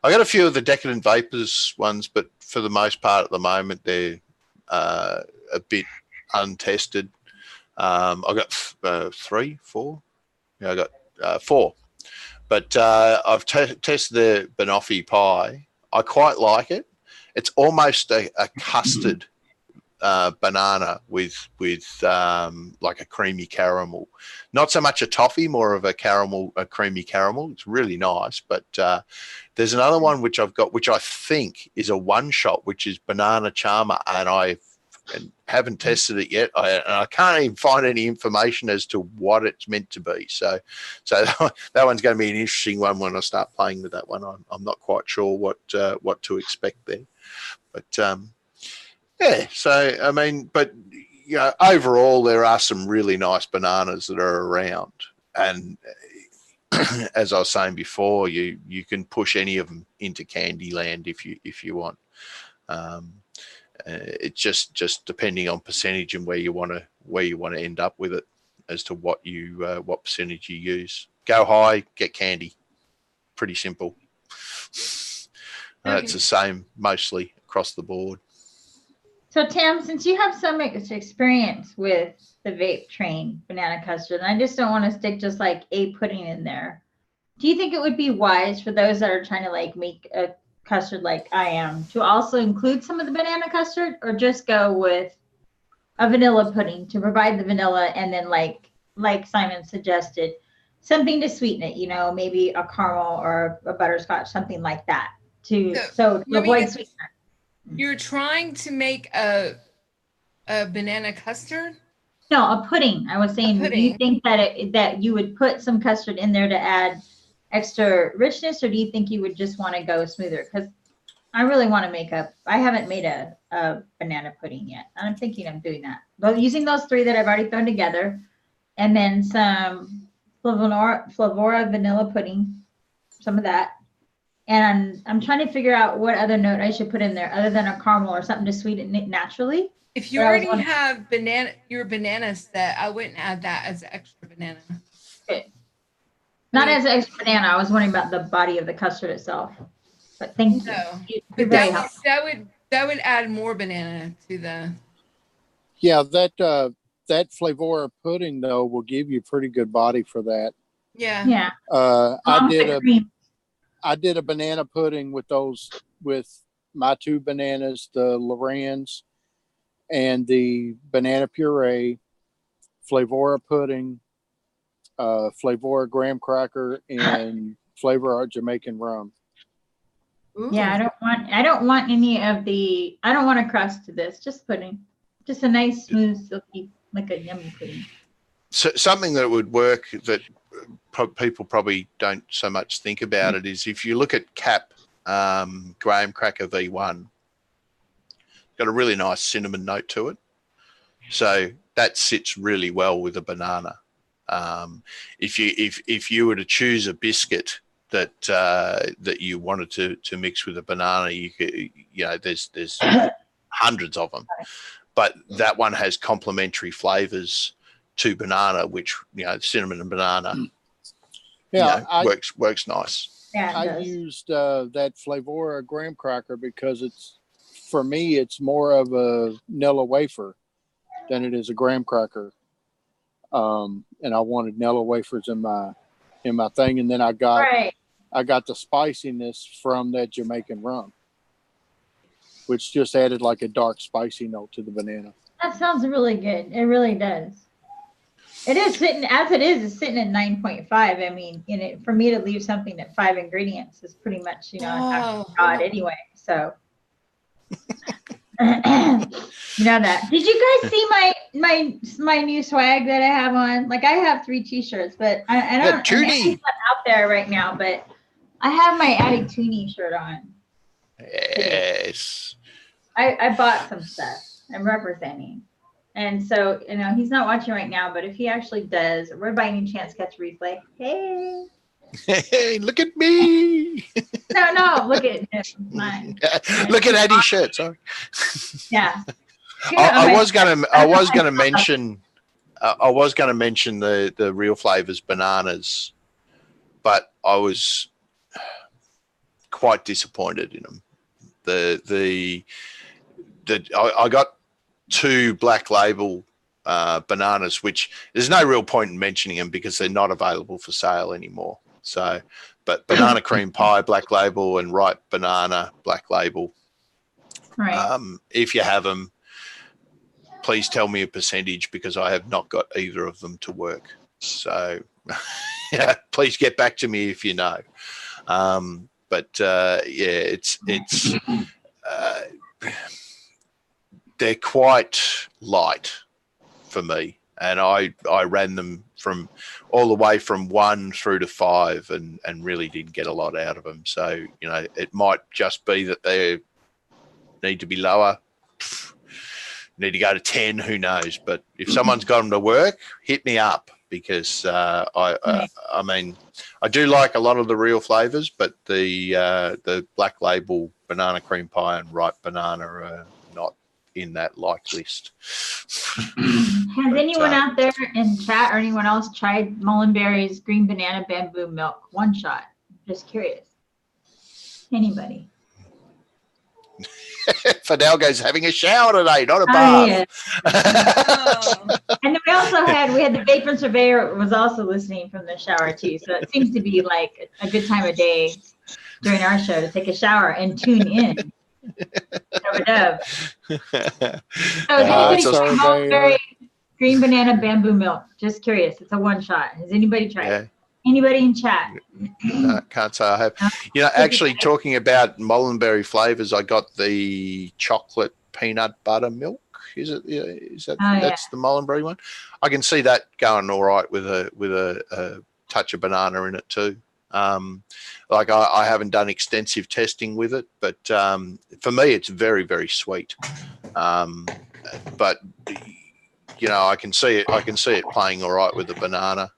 got a few of the Decadent Vapors ones, but for the most part at the moment they're a bit untested. I got 3, 4. Yeah, I got 4. But I've tested the banoffee pie. I quite like it. It's almost a custard banana with like a creamy caramel. Not so much a toffee, more of a creamy caramel. It's really nice. But there's another one which I've got, which I think is a one shot, which is banana charmer, and I haven't tested it yet. I can't even find any information as to what it's meant to be. So that one's going to be an interesting one when I start playing with that one. I'm not quite sure what to expect there, but yeah. So I mean, but you know, overall there are some really nice bananas that are around, and as I was saying before, you can push any of them into Candyland if you want. It's just depending on percentage and where you want to end up with it as to what percentage you use. Go high, get candy. Pretty simple. It's the same mostly across the board. So Tam, since you have so much experience with the vape train banana custard, and I just don't want to stick just like a pudding in there, do you think it would be wise for those that are trying to like make a custard like I am to also include some of the banana custard, or just go with a vanilla pudding to provide the vanilla, and then like Simon suggested, something to sweeten it, you know, maybe a caramel or a butterscotch, something like that to avoid sweetener. You're trying to make a banana custard? No, a pudding. I was saying, do you think that you would put some custard in there to add extra richness, or do you think you would just want to go smoother? Because I really want to I haven't made a banana pudding yet, and I'm thinking of doing that. But using those 3 that I've already thrown together, and then some Flavora vanilla pudding, some of that. And I'm trying to figure out what other note I should put in there other than a caramel or something to sweeten it naturally. If you already have your banana set, I wouldn't add that as extra banana. Okay. Not as an extra banana. I was wondering about the body of the custard itself. But thank you. But that would add more banana to the. Yeah, that Flavora pudding though will give you pretty good body for that. Yeah. Yeah. I did a banana pudding with my 2 bananas, the Lorans and the banana puree, Flavora pudding, Flavora graham cracker, and Flavor Jamaican rum. Ooh. Yeah, I don't want a crust to this, just pudding. Just a nice, smooth, silky, like a yummy pudding. So something that would work that people probably don't so much think about it is if you look at Cap graham cracker V1, it's got a really nice cinnamon note to it. So that sits really well with a banana. If you were to choose a biscuit that you wanted to mix with a banana, you could, there's hundreds of them, but that one has complementary flavors to banana, which cinnamon and banana works nice. Yeah, I used that Flavora graham cracker because for me it's more of a Nilla wafer than it is a graham cracker, and I wanted Nilla wafers in my thing, and then I got the spiciness from that Jamaican rum, which just added like a dark spicy note to the banana. That sounds really good. It really does. It is sitting as it is. It's sitting at 9.5. I mean, for me to leave something at 5 ingredients is pretty much, God anyway. So, that. Did you guys see my new swag that I have on? Like, I have 3 T-shirts, but I don't. It's not out there right now, but I have my Attic Toonie shirt on. Yes. I bought some stuff. I'm representing. And so, he's not watching right now, but if he actually does, or by any chance catch a replay, hey. Hey, look at me. No, look at him. Mine. Look at Eddie's shirt, sorry. Yeah. I was gonna mention the Real Flavors bananas, but I was quite disappointed in them. I got 2 Black Label bananas, which there's no real point in mentioning them because they're not available for sale anymore. So, but banana cream pie, Black Label, and ripe banana, Black Label. Right. If you have them, please tell me a percentage because I have not got either of them to work. So, please get back to me if you know. It's they're quite light for me, and I ran them from all the way from 1 through to 5 and really didn't get a lot out of them. So it might just be that they need to be lower, need to go to 10, who knows. But if someone's got them to work, hit me up, because I mean, I do like a lot of the Real Flavors, but the Black Label banana cream pie and ripe banana are not in that like list. Has anyone out there in chat or anyone else tried Mullenberry's green banana bamboo milk one shot? Just curious. Anybody? Fidalgo's having a shower today, not a bath. Yeah. And then we had the Vapin Surveyor was also listening from the shower too. So it seems to be like a good time of day during our show to take a shower and tune in. So Mullenberry green banana bamboo milk. Just curious. It's a one shot. Has anybody tried it? Anybody in chat? No, can't say I have. Actually, talking about Mullenberry flavors, I got the chocolate peanut butter milk. Is that that's the Mullenberry one? I can see that going all right with a touch of banana in it too. I haven't done extensive testing with it, but for me, it's very, very sweet. But I can see it playing all right with the banana.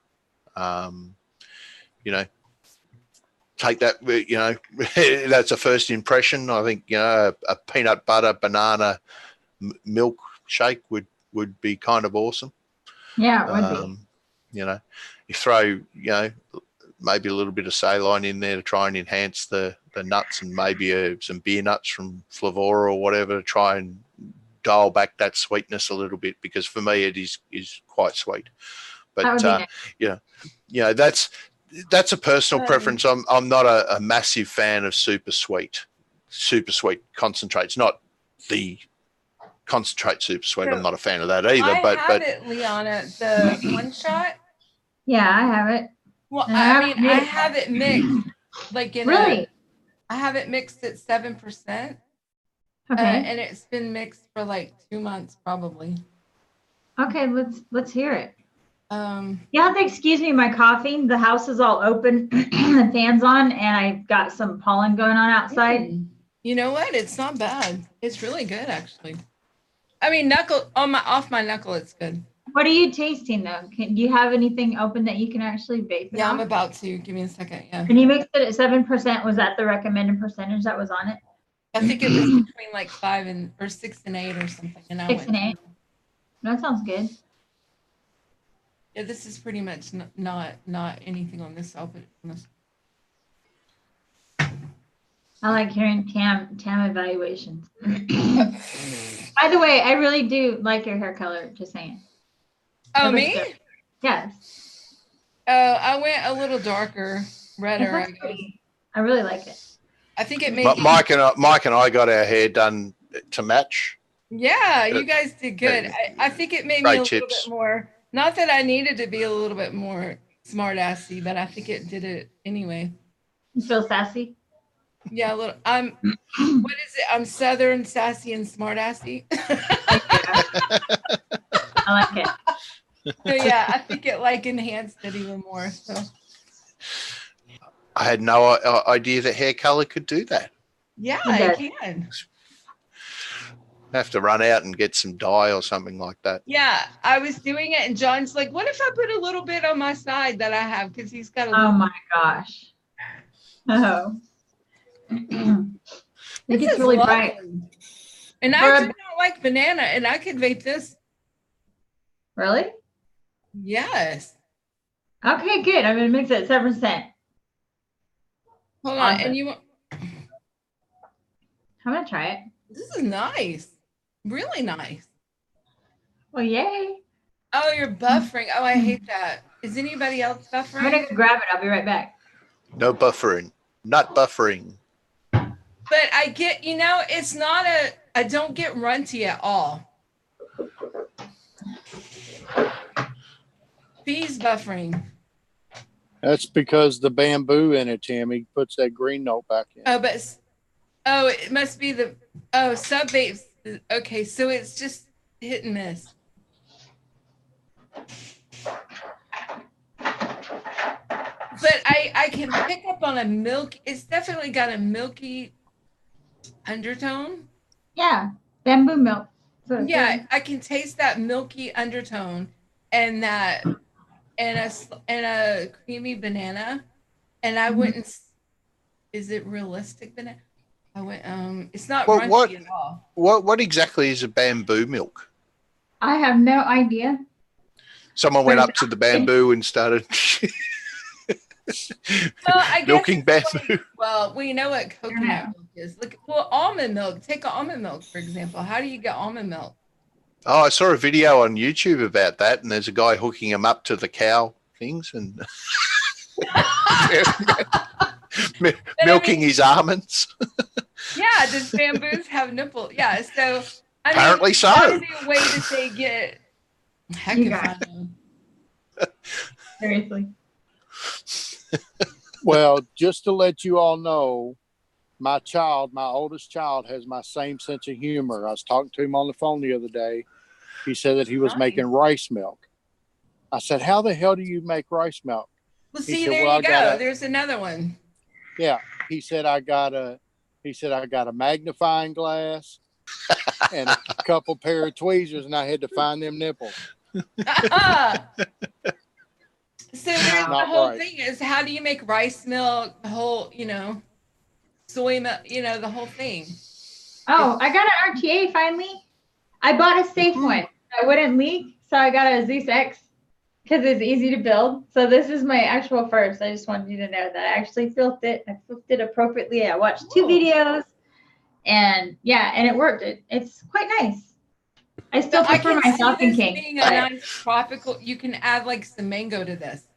Take that, that's a first impression. I think, a peanut butter banana milk shake would be kind of awesome. Yeah, it would be. You throw, maybe a little bit of saline in there to try and enhance the nuts, and maybe some beer nuts from Flavora or whatever to try and dial back that sweetness a little bit, because for me it is quite sweet. But nice. That's a personal preference. I'm not a massive fan of super sweet concentrates. Not the concentrate super sweet. I'm not a fan of that either. I have it, Liana, the one shot. Yeah, I have it. Well, I have it mixed like in I have it mixed at 7%. Okay. And it's been mixed for like 2 months probably. Okay, let's hear it. You have to excuse me, my coughing. The house is all open, the fan's on, and I've got some pollen going on outside. You know what? It's not bad. It's really good, actually. I mean, off my knuckle, it's good. What are you tasting though? Do you have anything open that you can actually vape? Yeah, I'm about to. Give me a second. Yeah. And you mixed it at 7%. Was that the recommended percentage that was on it? I think it was between like 5 or 6 and 8 or something. And 6 and 8. That sounds good. Yeah, this is pretty much not anything on this. I'll put it on this. I like hearing Tam evaluations. By the way, I really do like your hair color. Just saying. Oh, me? Good. Yes. I went a little darker, redder. I really like it. I think it made. But Mike and I got our hair done to match. Yeah, you guys did good. I think it made me a little bit more. Not that I needed to be a little bit more smart-assy, but I think it did it anyway. You feel sassy? Yeah, a little. What is it? I'm Southern, sassy, and smart-assy. I like it. So yeah, I think it like enhanced it even more. So I had no idea that hair color could do that. Yeah, it can. Have to run out and get some dye or something like that. Yeah, I was doing it, and John's like, "What if I put a little bit on my side that I have?" Because he's got a. Oh my gosh! Oh, it gets really bright. And I do not like banana, and I could vape this. Really? Yes. Okay, good. I'm gonna mix it at 7%. Hold on, and you. I'm gonna try it. This is nice. Really nice. Well, yay. Oh, you're buffering. Oh, I hate that. Is anybody else buffering? I'm gonna grab it. I'll be right back. No buffering. Not buffering. But I get, it's not I don't get runty at all. Bees buffering. That's because the bamboo in it, Tammy, puts that green note back in. Oh, it must be sub vapes. Okay, so it's just hit and miss. But I can pick up on a milk. It's definitely got a milky undertone. Yeah, bamboo milk. Yeah, I can taste that milky undertone and that and a creamy banana. And I wouldn't. Is it realistic banana? I went. It's not crunchy at all. What exactly is a bamboo milk? I have no idea. Someone went up to the bamboo and started milking bamboo. We know what coconut milk is. Look, almond milk. Take almond milk, for example. How do you get almond milk? Oh, I saw a video on YouTube about that, and there's a guy hooking them up to the cow things and milking his almonds. Yeah, does bamboos have nipples? Yeah, so apparently so. That would be a way that they get. Heck if I know. Seriously. Well, just to let you all know, my oldest child, has my same sense of humor. I was talking to him on the phone the other day. He said that he was making rice milk. I said, "How the hell do you make rice milk?" Well, see, there you go. There's another one. Yeah, he said I got a magnifying glass and a couple pair of tweezers, and I had to find them nipples. So there's the whole thing is, how do you make rice milk? The whole, soy milk, the whole thing. Oh, I got an RTA finally. I bought a safe one. I wouldn't leak, so I got a Zeus X because it's easy to build. So this is my actual first. I just wanted you to know that I actually filmed it. I filmed it appropriately. I watched 2 videos, and and it worked. It's quite nice. I still prefer my Falcon King. Being a nice tropical, you can add like some mango to this.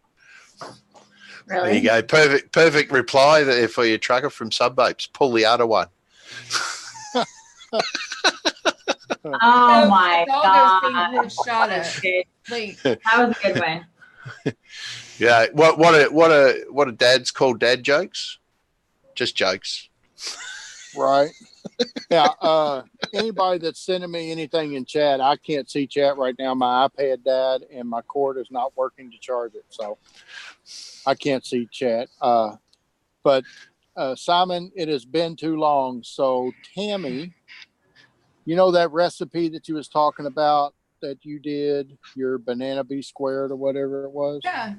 Really? There you go. Perfect reply there for your trucker from Sub Vapes. Pull the other one. Oh my God. That was a good one. Yeah. What are dads call dad jokes? Just jokes. Right. Yeah. Anybody that's sending me anything in chat, I can't see chat right now. My iPad died and my cord is not working to charge it, so I can't see chat. But Simon, it has been too long. So Tammy, you know that recipe that you was talking about that you did, your banana B squared or whatever it was. Yeah.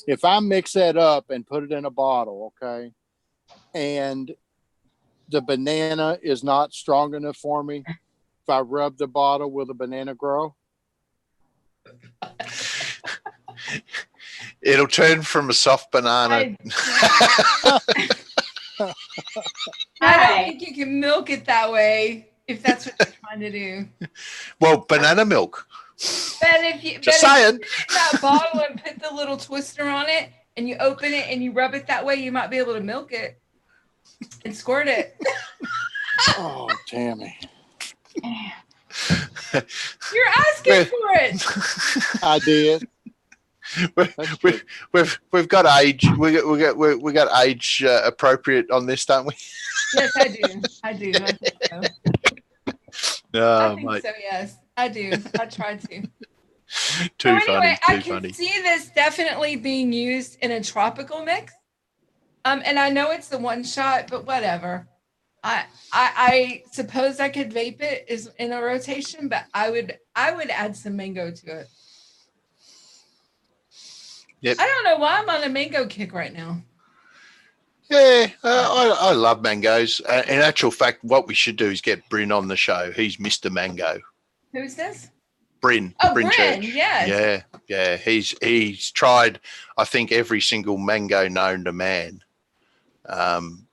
If I mix that up and put it in a bottle, okay, and the banana is not strong enough for me, if I rub the bottle, will the banana grow? It'll turn from a soft banana. I don't think you can milk it that way if that's what you're trying to do. Well, banana milk. But if you saying. If you take that bottle and put the little twister on it and you open it and you rub it that way, you might be able to milk it and squirt it. Oh, Tammy. You're asking for it. I did. We've got age. We got age appropriate on this, don't we? Yes, I do. I think so. I think so. Yes, I do. I try to. Too funny. I can see this definitely being used in a tropical mix. And I know it's the one shot, but whatever. I suppose I could vape it is in a rotation, but I would add some mango to it. Yep. I don't know why I'm on a mango kick right now. Yeah, I love mangoes. In actual fact, what we should do is get Bryn on the show. He's Mr. Mango. Who's this? Bryn. Oh, Bryn Bryn, Church. yes. Yeah. He's tried, I think, every single mango known to man. And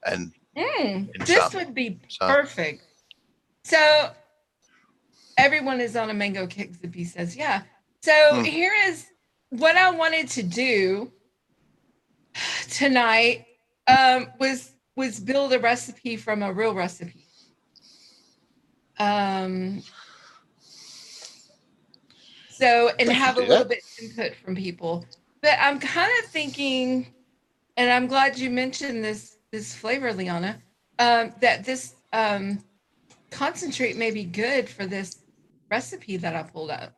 this would be perfect. So everyone is on a mango kick, Zippy says, yeah. So here is what I wanted to do tonight was build a recipe from a real recipe. So and have a little bit of input from people. But I'm kind of thinking, and I'm glad you mentioned this flavor, Liana, that this concentrate may be good for this recipe that I pulled up.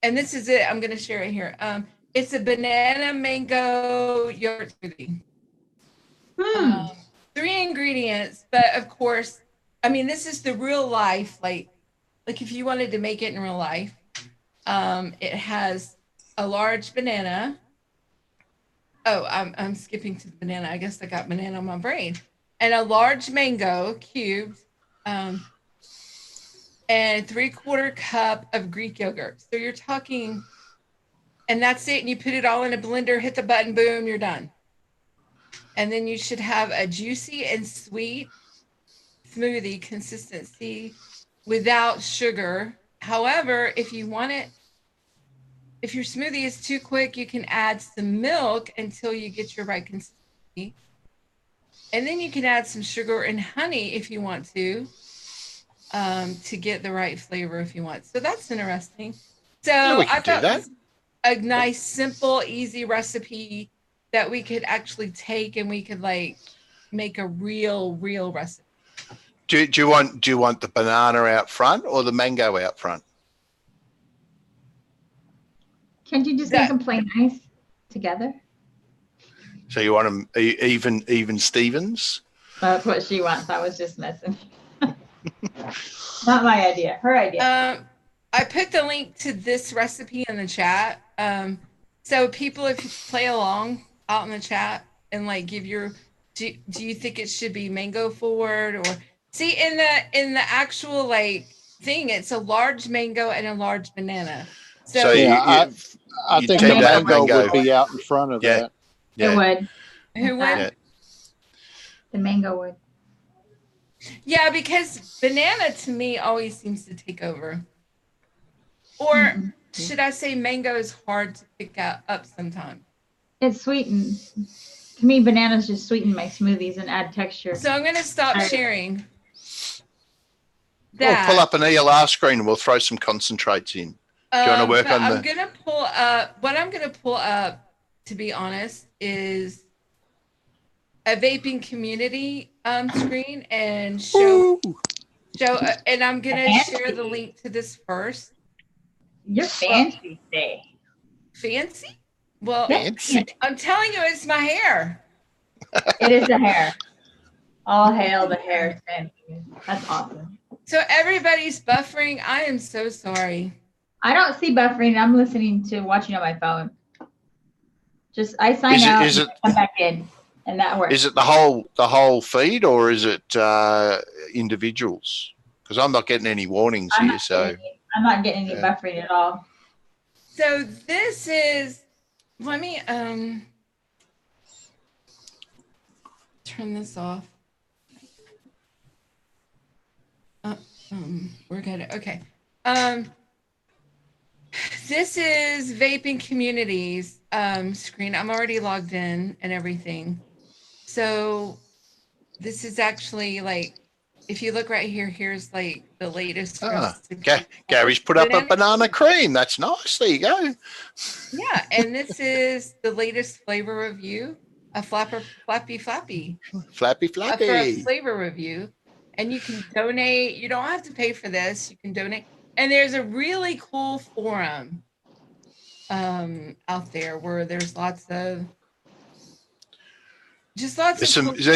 And this is it. I'm going to share it here. It's a banana mango yogurt smoothie. 3 ingredients, but of course, I mean, this is the real life. Like if you wanted to make it in real life, it has a large banana. Oh, I'm skipping to the banana. I guess I got banana on my brain. And a large mango cubed, and 3/4 cup of Greek yogurt. So you're talking, and that's it. And you put it all in a blender, hit the button, boom, you're done. And then you should have a juicy and sweet smoothie consistency without sugar. However, if you want it, if your smoothie is too quick, you can add some milk until you get your right consistency. And then you can add some sugar and honey if you want to get the right flavor if you want. So that's interesting. So I thought it was a nice, simple, easy recipe that we could actually take and we could like make a real recipe. Do you want the banana out front or the mango out front? Can't you just make them plain nice together? So you want them even Stevens? That's what she wants. I was just messing. Not my idea. Her idea. I put the link to this recipe in the chat. So people, if you play along out in the chat and like give your, do you think it should be mango forward or see in the actual like thing, it's a large mango and a large banana. So yeah, I think the mango would be out in front of that. Yeah. It would. Who would? Yeah. The mango would. Yeah, because banana to me always seems to take over. Or should I say mango is hard to pick up sometimes? It's sweetened. To me, bananas just sweeten my smoothies and add texture. So I'm going to stop sharing. We'll pull up an ELR screen and we'll throw some concentrates in. Do you want to work on I'm going to pull up, what I'm going to pull up, to be honest, is a vaping community screen and show, and I'm going to share the link to this first. You're fancy today. Fancy? Well, fancy. I'm telling you, it's my hair. It is the hair. All hail the hair. That's awesome. So everybody's buffering. I am so sorry. I don't see buffering. I'm watching on my phone. Just I sign out and come back in, and that works. Is it the whole feed, or is it individuals? Because I'm not getting any warnings here. So I'm not getting any buffering at all. So this is. Let me turn this off. We're good. Okay. This is Vaping Communities screen. I'm already logged in and everything. So this is actually like, if you look right here, here's like the latest. Gary's put up a banana cream. That's nice. There you go. Yeah, and this is the latest flavor review. A flappy for a flavor review. And you can donate. You don't have to pay for this. You can donate. And there's a really cool forum out there where there's there's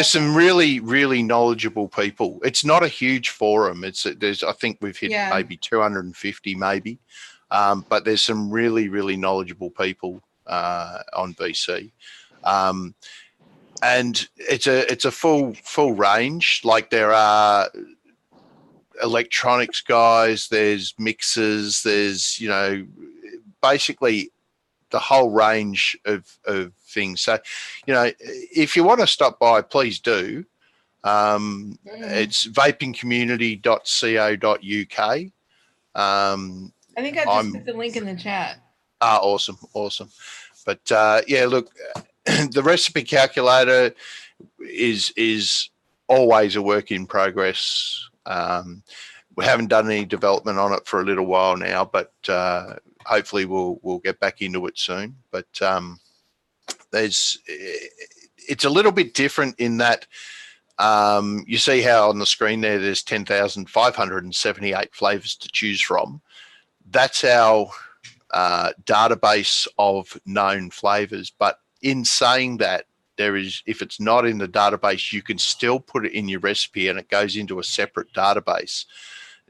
some really knowledgeable people. It's not a huge forum. I think we've hit maybe 250 maybe. But there's some really knowledgeable people on VC. And it's a full range. Like there are electronics guys, there's mixers, there's basically the whole range of things. So if you want to stop by, please do. It's vapingcommunity.co.uk. I think I just put the link in the chat. Awesome. But look, the recipe calculator is always a work in progress. We haven't done any development on it for a little while now, but hopefully we'll get back into it soon. But it's a little bit different in that you see how on the screen there's 10,578 flavors to choose from. That's our database of known flavors. But in saying that, if it's not in the database, you can still put it in your recipe and it goes into a separate database.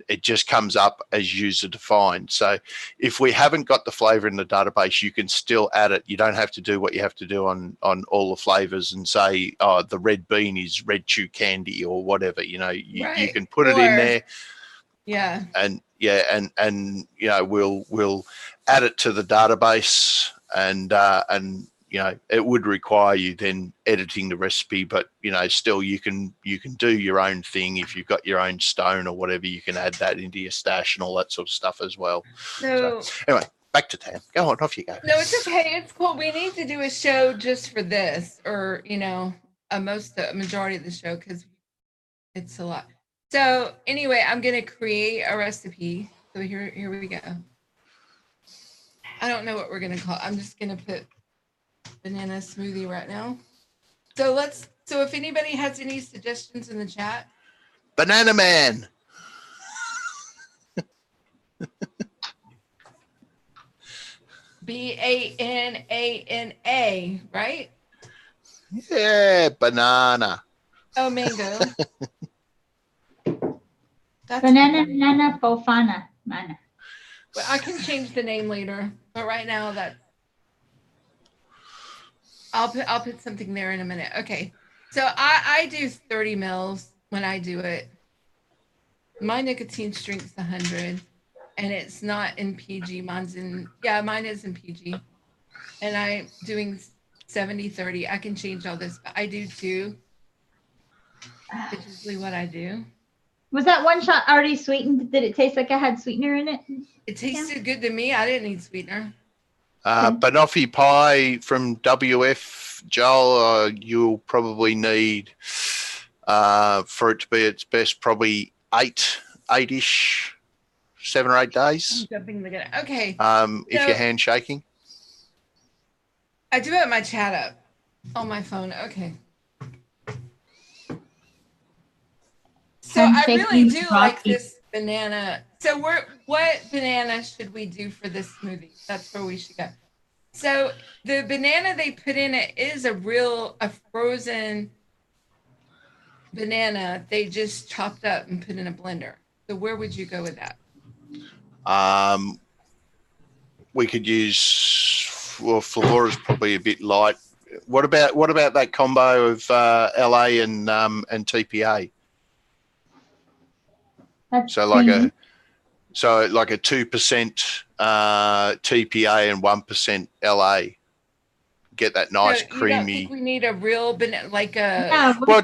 It just comes up as user defined. So if we haven't got the flavor in the database, you can still add it. You don't have to do what you have to do on all the flavors and say, oh, the red bean is red chew candy or whatever. You can put it in there. Yeah. And we'll add it to the database and it would require you then editing the recipe, but still you can do your own thing. If you've got your own stone or whatever, you can add that into your stash and all that sort of stuff as well. So anyway, back to Tam. Go on, off you go. No, it's okay. It's cool. We need to do a show just for this, or a majority of the show, because it's a lot. So anyway, I'm gonna create a recipe. So here we go. I don't know what we're gonna call it. I'm just gonna put banana smoothie right now. So if anybody has any suggestions in the chat. Banana Man. BANANA, right? Yeah, banana. Oh, mango. That's banana fofana. Mana. Well, I can change the name later, but right now I'll put something there in a minute. Okay, so I do 30 mils when I do it. My nicotine strength's 100, and it's not in PG. Mine is in PG, and I'm doing 70-30. I can change all this, but I do too. It's usually what I do. Was that one shot already sweetened? Did it taste like it had sweetener in it? It tasted good to me. I didn't need sweetener. Banoffee pie from WF, Joel, you'll probably need for it to be its best, probably eight-ish, 7 or 8 days. I'm jumping the gun. Okay. If you're handshaking. I do have my chat up on my phone. Okay. So I really do like this banana. So what banana should we do for this smoothie? That's where we should go. So the banana they put in it is a frozen banana. They just chopped up and put in a blender. So where would you go with that? We could use, well, Flora's probably a bit light. What about that combo of LA and TPA? That's So like creamy. a 2% TPA and 1% LA. Get that nice So creamy. You don't think we need a real banana, like a Yeah, Well,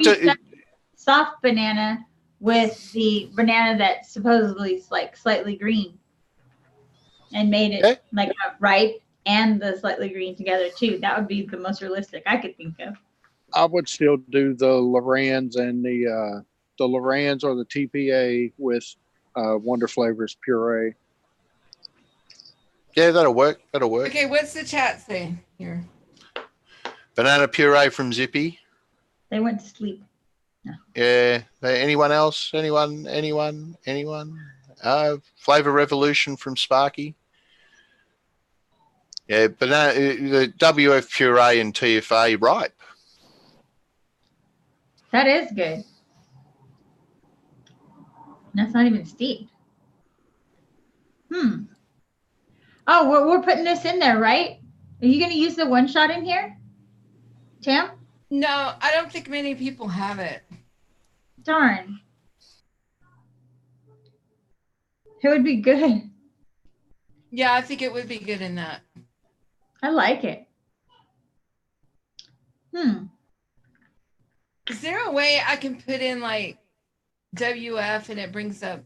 soft banana with the banana that's supposedly like slightly green, and made it like a ripe and the slightly green together too. That would be the most realistic I could think of. I would still do the Lorans and the Lorans or the TPA with Wonder Flavors puree. Yeah, that'll work. That'll work. Okay, what's the chat saying here? Banana puree from Zippy. They went to sleep. No. Yeah. Anyone else? Anyone? Flavor Revolution from Sparky. Yeah, banana, the WF puree and TFA ripe. That is good. That's not even steeped. Oh, we're putting this in there, right? Are you going to use the one shot in here, Tam? No, I don't think many people have it. Darn. It would be good. Yeah, I think it would be good in that. I like it. Is there a way I can put in like WF and it brings up?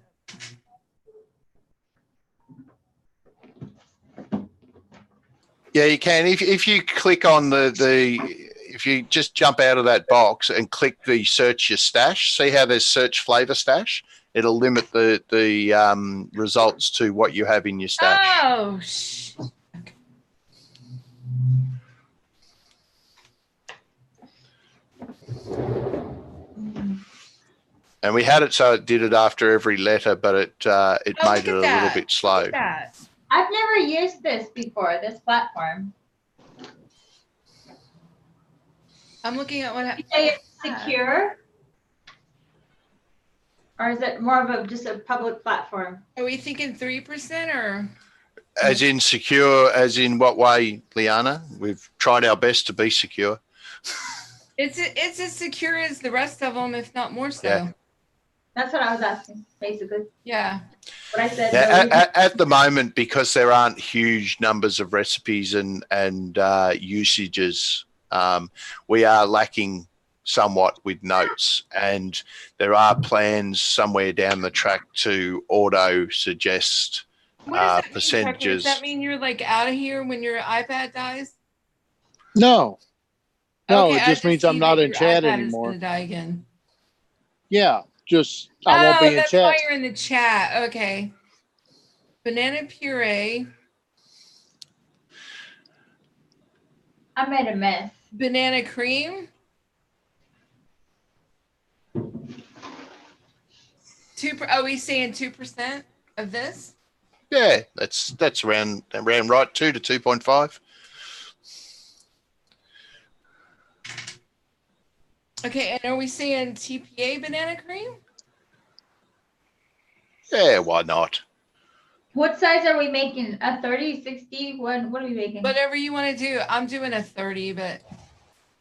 Yeah, you can. If you click on if you just jump out of that box and click the search your stash, see how there's search flavor stash? It'll limit the results to what you have in your stash. Oh, okay. And we had it so it did it after every letter, but it made it a little bit slow. Look at that. I've never used this before, this platform. I'm looking at what You say it's secure? Or is it more of just a public platform? Are we thinking 3% or? As in secure, as in what way, Liana? We've tried our best to be secure. It's as secure as the rest of them, if not more so. Yeah. That's what I was asking, basically. Yeah. What I said. Yeah, at the moment, because there aren't huge numbers of recipes and usages, we are lacking somewhat with notes, and there are plans somewhere down the track to auto suggest percentages. Does that mean you're like out of here when your iPad dies? No, Okay, it just means I'm not in chat anymore. Is gonna die again. Yeah, just I won't be in that's chat. why you're in the chat. Okay. Banana puree. I made a mess. Banana cream. 2. Are we saying 2% of this? Yeah, that's around right, 2 to 2.5. Okay, and are we saying TPA banana cream? Yeah, why not? What size are we making? A 30, 60? What are we making? Whatever you want to do. I'm doing a 30, but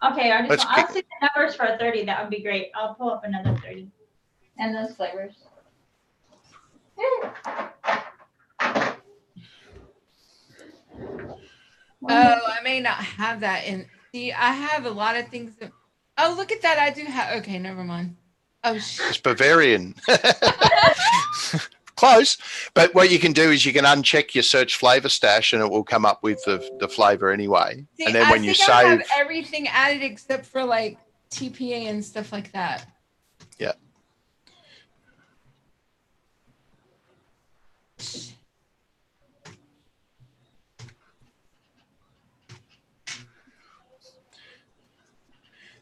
Okay, I'll see the numbers for a 30. That would be great. I'll pull up another 30. And those flavors. I may not have that in. See, I have a lot of things. Oh, look at that. I do have. Okay, never mind. Oh, It's Bavarian. Close. But what you can do is you can uncheck your search flavor stash and it will come up with the flavor anyway. See, and then when you save. I have everything added except for like TPA and stuff like that. Yeah.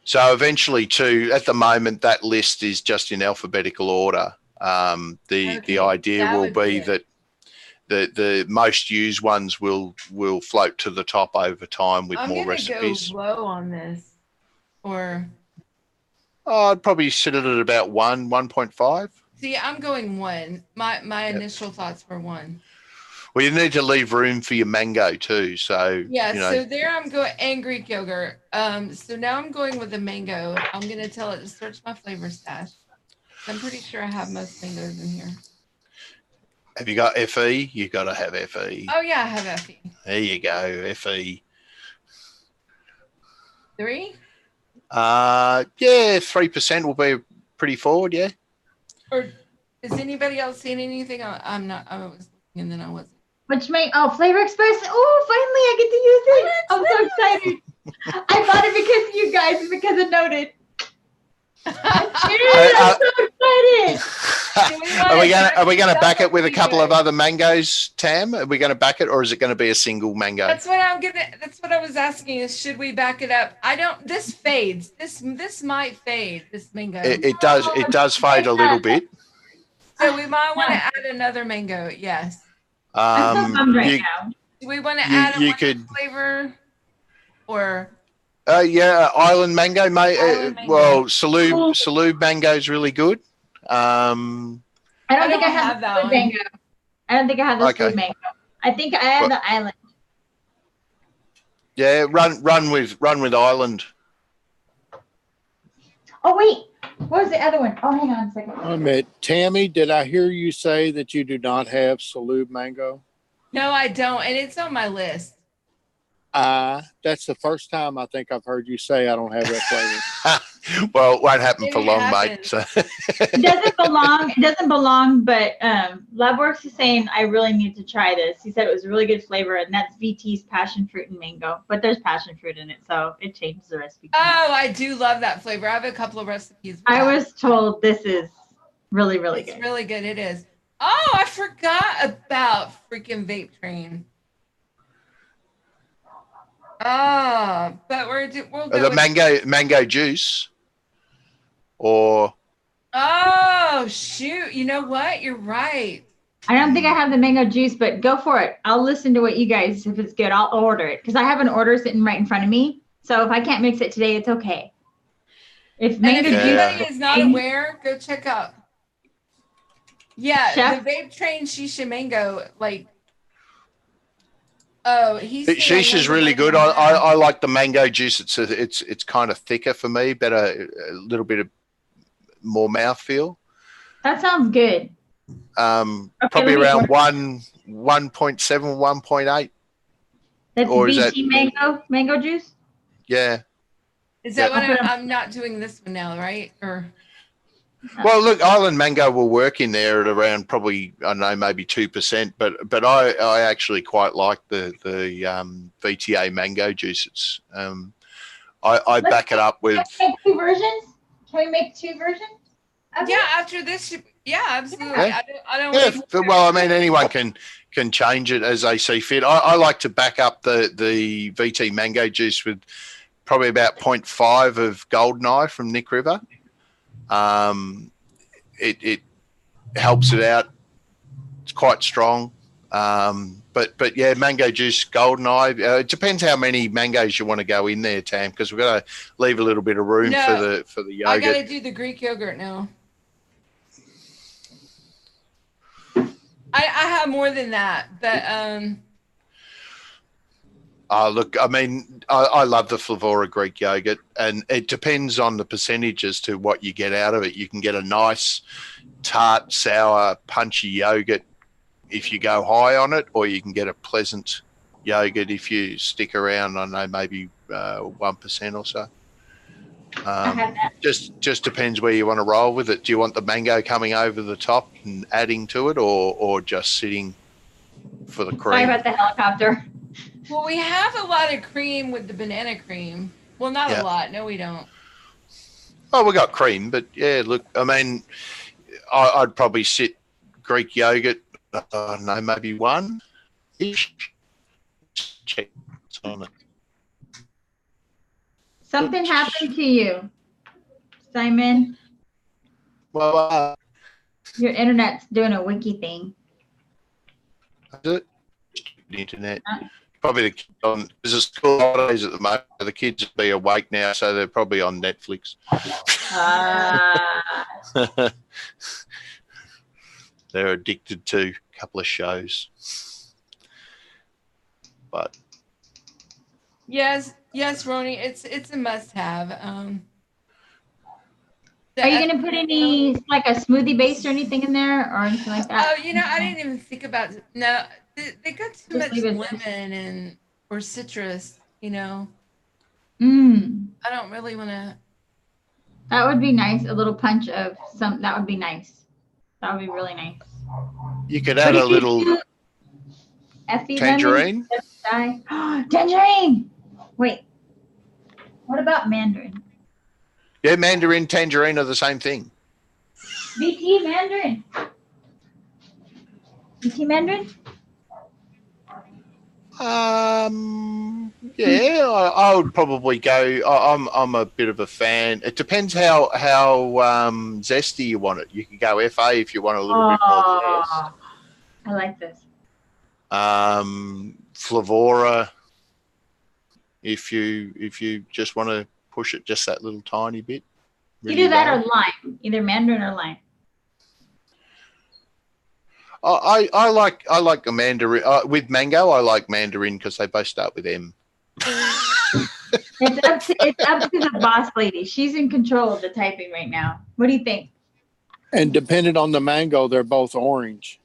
So eventually, too, at the moment, that list is just in alphabetical order. The idea will be that the most used ones will float to the top over time with more recipes. I'm gonna go low on this, or I'd probably sit it at about 1.5. See, I'm going 1. My initial thoughts were 1. Well, you need to leave room for your mango too. So Yeah, you know. so there I'm going and Greek yogurt. So now I'm going with the mango. I'm gonna tell it to search my flavor stash. I'm pretty sure I have most mangoes in here. Have you got FE? You got to have FE. Oh yeah, I have FE. There you go, FE. 3? Yeah, 3% will be pretty forward. Yeah. Or is anybody else seeing anything? I'm not. I was looking and then I wasn't. Which Flavor Express. Oh, finally I get to use it. I'm so excited. I bought it because of you guys, because of Noted. Dude, I'm so excited. Are we gonna back it with a couple of other mangoes, Tam? Are we gonna back it, or is it gonna be a single mango? That's what I was asking, is should we back it up? This fades. This might fade, this mango. It does fade a little bit. So we might want to add another mango, yes. I'm so bummed right now. Do we want to add a flavor or? Yeah, island mango, mate. Well, Salud mango is really good. I don't think I have that mango. I don't think I have the Salud mango. I think I have the island. Yeah, run with island. Oh wait, what was the other one? Oh, hang on a second. Wait a minute, Tammy, did I hear you say that you do not have Salud mango? No, I don't, and it's on my list. That's the first time I think I've heard you say I don't have that flavor. Well, it won't happen for long, mate. So. It doesn't belong. It doesn't belong. But Labworks is saying I really need to try this. He said it was a really good flavor, and that's VT's passion fruit and mango. But there's passion fruit in it, so it changes the recipe. Oh, I do love that flavor. I have a couple of recipes. I was told this is really, really good. It's really good. It is. Oh, I forgot about freaking Vape Train. Oh, but we'll go the mango juice, or Oh, shoot. You know what? You're right. I don't think I have the mango juice, but go for it. I'll listen to what you guys, if it's good, I'll order it. Because I have an order sitting right in front of me. So if I can't mix it today, it's okay. If mango juice is not aware, go check out. Yeah, Chef? The Vape Train Shisha Mango, like, Shisha is really good. I like the mango juice. It's kind of thicker for me, better, a little bit of more mouthfeel. That sounds good. Probably around 1.7, 1.8. That's VT mango juice? Yeah. Is that what I'm not doing this one now, right? Or well, look, Island Mango will work in there at around probably, I don't know, maybe 2%, but I actually quite like the VTA mango juice. It's I back it up with. Can we make 2 versions? Can we make 2 versions? Yeah, after this, yeah, absolutely. Yeah. I don't. Yeah, well, I mean, anyone can change it as they see fit. I like to back up the VT mango juice with probably about 0.5 of Goldeneye from Nick River. It helps it out. It's quite strong. But yeah, mango juice, Goldeneye. It depends how many mangoes you want to go in there, Tam, because we've got to leave a little bit of room for the yogurt. I got to do the Greek yogurt now. I have more than that, but look, I mean, I love the Flavora Greek yogurt, and it depends on the percentage as to what you get out of it. You can get a nice, tart, sour, punchy yogurt if you go high on it, or you can get a pleasant yogurt if you stick around, I don't know, maybe 1% or so. Just depends where you want to roll with it. Do you want the mango coming over the top and adding to it, or just sitting for the cream? Sorry about the helicopter. Well, we have a lot of cream with the banana cream. Well, not a lot. No, we don't. Oh, we got cream, but yeah, look, I mean, I'd probably sit Greek yogurt, I don't know, maybe 1-ish. Check on it. Something happened to you, Simon. Well, your internet's doing a wiki thing. Is it? The internet. Probably the kids on. There's school holidays at the moment. The kids will be awake now, so they're probably on Netflix. they're addicted to a couple of shows. But yes, Roni, it's a must-have. Are you going to put any, like a smoothie base or anything in there or anything like that? Oh, I didn't even think about it. No, they got too much lemon or citrus, I don't really want to. That would be nice. A little punch of some, that would be nice. That would be really nice. You could add a little tangerine. Tangerine! Wait. What about mandarin? Yeah, mandarin, tangerine are the same thing. VT mandarin. VT mandarin? Yeah, I would probably go. I'm a bit of a fan. It depends how zesty you want it. You can go FA if you want a little bit more zest. I like this. Flavora, if you just want to push it just that little tiny bit. Really either that low. Or lime, either mandarin or lime. I like a mandarin with mango. I like mandarin because they both start with M. It's up to the boss lady. She's in control of the typing right now. What do you think? And depending on the mango, they're both orange.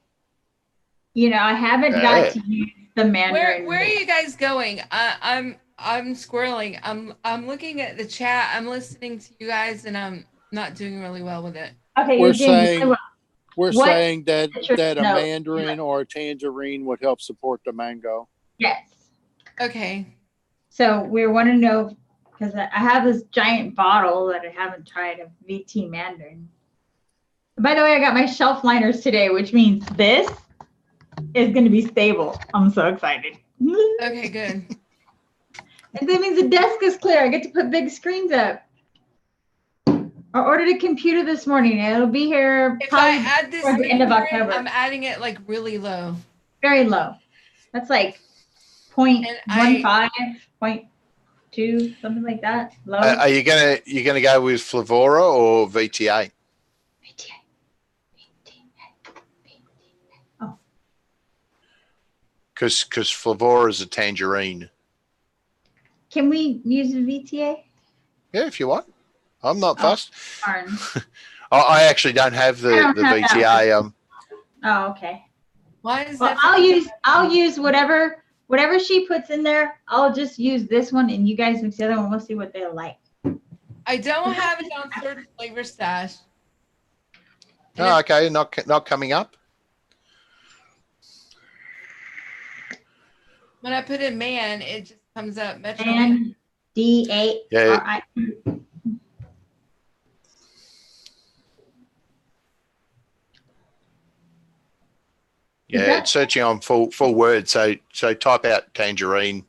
I haven't got to use the mandarin. Where are you guys going? I'm squirreling. I'm looking at the chat. I'm listening to you guys, and I'm not doing really well with it. Okay, we're saying that a mandarin or a tangerine would help support the mango. Yes. Okay. So we want to know because I have this giant bottle that I haven't tried of VT mandarin. By the way, I got my shelf liners today, which means this is going to be stable. I'm so excited. Okay, good. And that means the desk is clear. I get to put big screens up. I ordered a computer this morning. It'll be here if I add this towards the end of October. I'm adding it like really low. Very low. That's like 0.15, 0.2, something like that. Low. Are you gonna go with Flavora or VTA? VTA. Oh. Because Flavora is a tangerine. Can we use the VTA? Yeah, if you want. I'm not fussed. I actually don't have the VTA. Oh, okay. Why is that? I'll use whatever she puts in there. I'll just use this one, and you guys mix the other one. We'll see what they're like. I don't have it on Third Flavor Stash. Oh, okay. Not coming up. When I put in man, it just comes up Metro. Man, D8. Yeah. Yeah, it's searching on full word. So type out tangerine.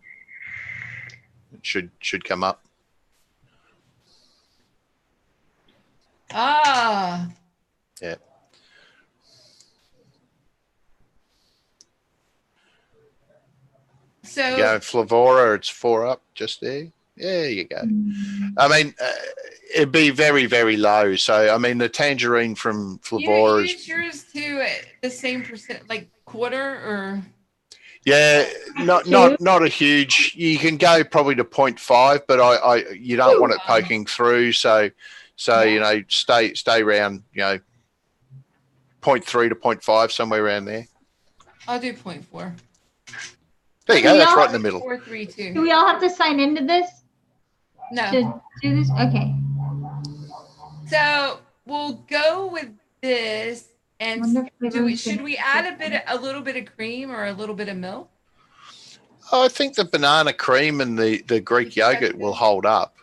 It should come up. Ah. Yeah. So go Flavora, it's 4 up just there. There you go. I mean, it'd be very, very low. So, I mean, the tangerine from Flavora is yours to the same percent, like quarter or? Yeah, not a huge. You can go probably to 0.5, but you don't want it poking through. So stay around 0.3 to 0.5, somewhere around there. I'll do 0.4. There you go. That's right in the middle. 4, 3, 2. Do we all have to sign into this? No. To do this? Okay. So we'll go with this, and should we add a little bit of cream or a little bit of milk? Oh, I think the banana cream and the Greek yogurt will hold up.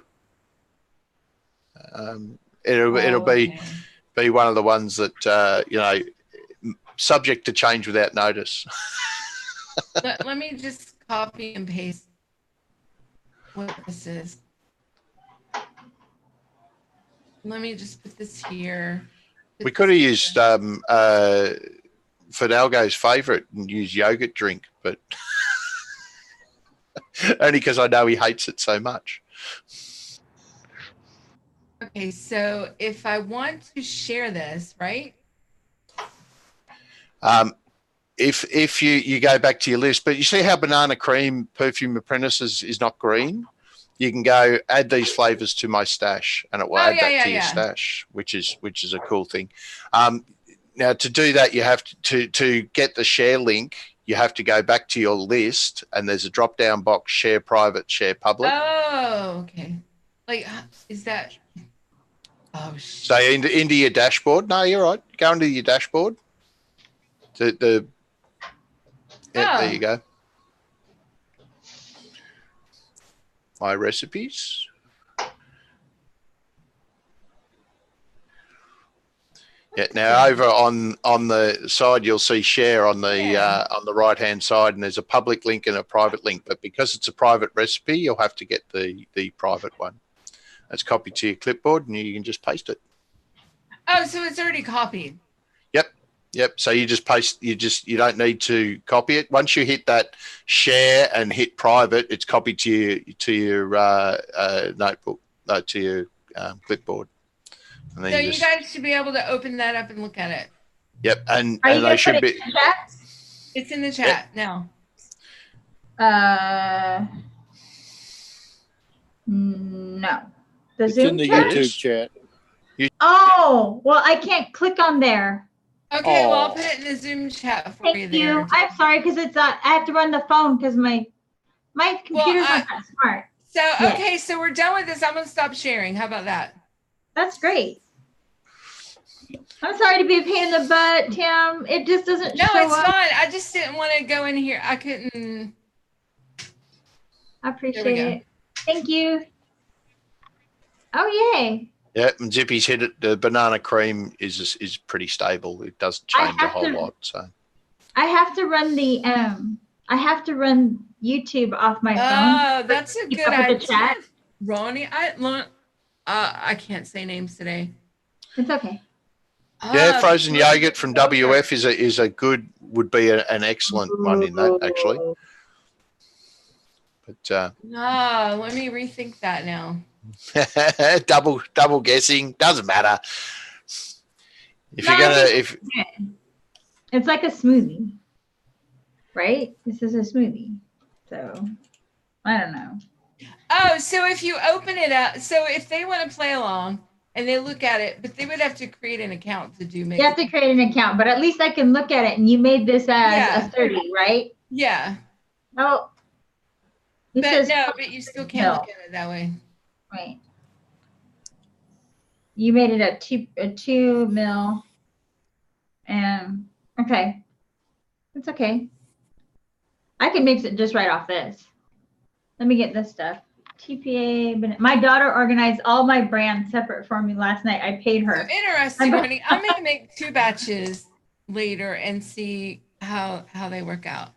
It'll be one of the ones that subject to change without notice. Let me just copy and paste what this is. Let me just put this here. We could have used Fidalgo's favorite and use yogurt drink, but only because I know he hates it so much. Okay, so if I want to share this, right? If you go back to your list, but you see how banana cream perfume apprentice is not green. You can go add these flavors to my stash, and it will add that to your stash, which is a cool thing. Now to do that, you have to get the share link. You have to go back to your list, and there's a drop down box: share private, share public. Oh, okay. Like, is that? Oh, shit. So into your dashboard. No, you're right. Go into your dashboard. There you go. My recipes. Yeah. Now over on the side, you'll see share on the right hand side, and there's a public link and a private link. But because it's a private recipe, you'll have to get the private one. It's copied to your clipboard, and you can just paste it. Oh, so it's already copied. Yep. So you just paste. You don't need to copy it. Once you hit that share and hit private, it's copied to your notebook, to your clipboard. And then so you guys should be able to open that up and look at it. Yep, and they should be. It's in the chat now. No. The it's Zoom in the chat? YouTube chat. Oh, well, I can't click on there. Okay, well, I'll put it in the Zoom chat for you there. Thank you. I'm sorry, because it's I have to run the phone because my computer's not that smart. So, okay, so we're done with this. I'm going to stop sharing. How about that? That's great. I'm sorry to be a pain in the butt, Tim. It just doesn't show up. No, it's fine. I just didn't want to go in here. I couldn't. I appreciate it. Thank you. Oh, yay. Yeah, and Zippy's hit it. The banana cream is pretty stable. It doesn't change a whole lot. So I have to run the I have to run YouTube off my phone. Oh, that's a good idea. Chat. Ronnie, I can't say names today. It's okay. Yeah, frozen yogurt from WF would be an excellent one in that actually. But Ah, let me rethink that now. double guessing doesn't matter. If you're gonna, it's like a smoothie, right? This is a smoothie, so I don't know. Oh, so if you open it up, so if they want to play along and they look at it, but they would have to create an account to do. You have to create an account, but at least I can look at it. And you made this as a 30, right? Yeah. Oh. But you still can't look at it that way. Right. You made it a 2 mil. And okay. It's okay. I can mix it just right off this. Let me get this stuff. TPA. My daughter organized all my brands separate for me last night. I paid her. So interesting, honey. I'm going to make 2 batches later and see how they work out.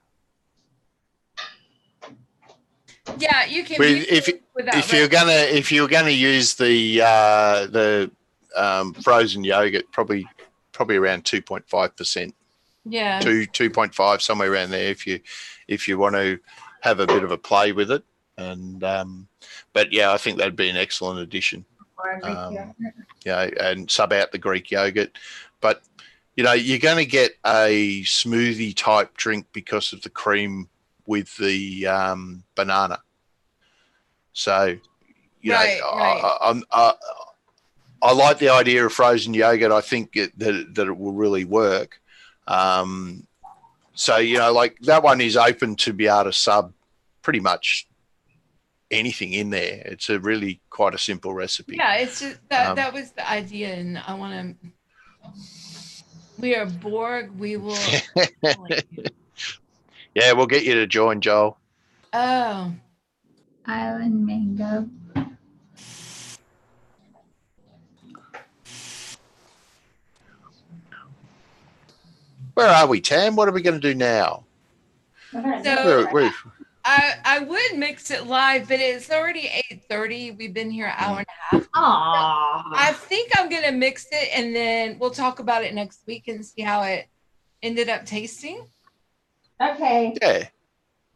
Yeah, you can. If you're gonna use the frozen yogurt, probably around 2.5%. Yeah. 2.5, somewhere around there. If you want to have a bit of a play with it, and but yeah, I think that'd be an excellent addition. And sub out the Greek yogurt, but you're going to get a smoothie type drink because of the cream with the banana. So, I like the idea of frozen yogurt. I think that it will really work. So, like that one is open to be able to sub pretty much anything in there. It's really quite a simple recipe. Yeah, it's just that was the idea, and I want to. We are Borg. We will. Yeah, we'll get you to join, Joel. Oh. Island mango. Where are we, Tam? What are we going to do now? So I would mix it live, but it's already 8:30. We've been here an hour and a half. Aww. I think I'm going to mix it, and then we'll talk about it next week and see how it ended up tasting. Okay. Yeah.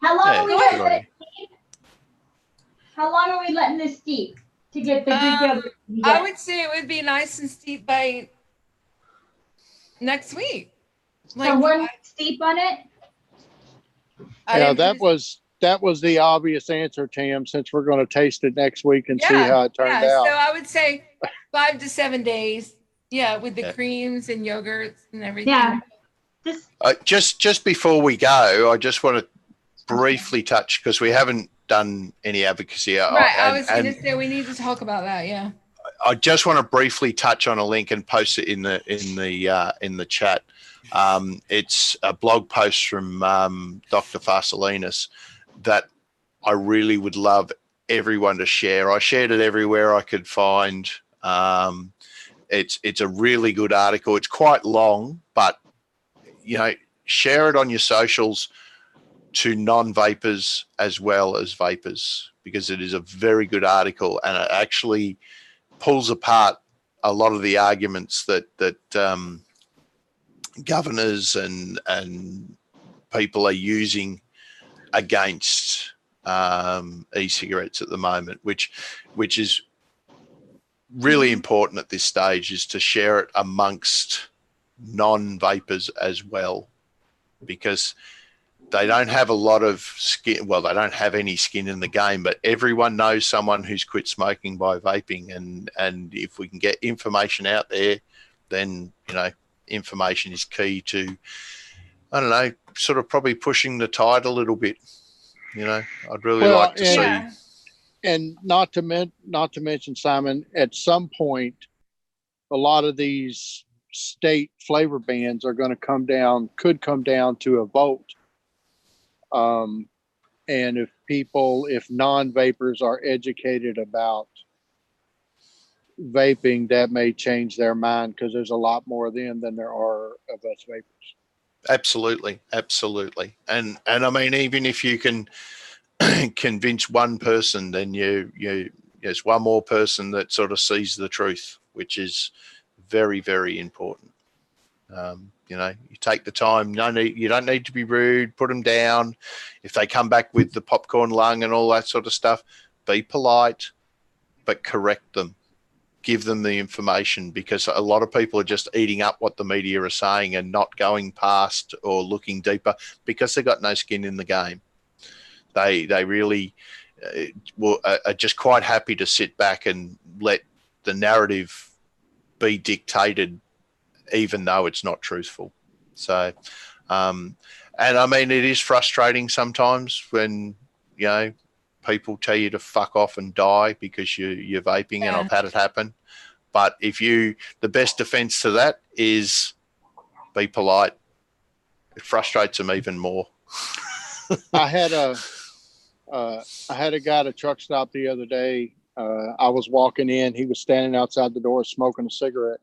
How long are we letting it steep? How long are we letting this steep to get the Greek yogurt? I would say it would be nice and steep by next week. Like, so we're steep on it. Yeah, that was the obvious answer, Tam, since we're going to taste it next week and see how it turned out. So I would say 5 to 7 days. Yeah, with the creams and yogurts and everything. Yeah. Just before we go, I just want to briefly touch, because we haven't done any advocacy. Right. I was going to say we need to talk about that. Yeah. I just want to briefly touch on a link and post it in the chat. It's a blog post from Dr. Farsalinas that I really would love everyone to share. I shared it everywhere I could find. It's a really good article. It's quite long, but share it on your socials to non-vapors as well as vapors, because it is a very good article, and it actually pulls apart a lot of the arguments that governors and people are using against e-cigarettes at the moment, which is really important at this stage, is to share it amongst non-vapors as well, because they don't have a lot of skin. Well, they don't have any skin in the game, but everyone knows someone who's quit smoking by vaping. And if we can get information out there, then, information is key to, I don't know, sort of probably pushing the tide a little bit. I'd really like to see. And not to mention, Simon, at some point, a lot of these state flavor bans are going to could come down to a vote. And if non-vapors are educated about vaping, that may change their mind, because there's a lot more of them than there are of us vapors. Absolutely. And I mean, even if you can convince one person, then there's one more person that sort of sees the truth, which is very, very important. You take the time. You don't need to be rude. Put them down. If they come back with the popcorn lung and all that sort of stuff, be polite, but correct them. Give them the information, because a lot of people are just eating up what the media are saying and not going past or looking deeper, because they've got no skin in the game. They really are just quite happy to sit back and let the narrative be dictated, even though it's not truthful. So, and I mean, it is frustrating sometimes when, people tell you to fuck off and die because you're vaping, and I've had it happen. But the best defense to that is be polite. It frustrates them even more. I had a guy at a truck stop the other day. I was walking in. He was standing outside the door smoking a cigarette.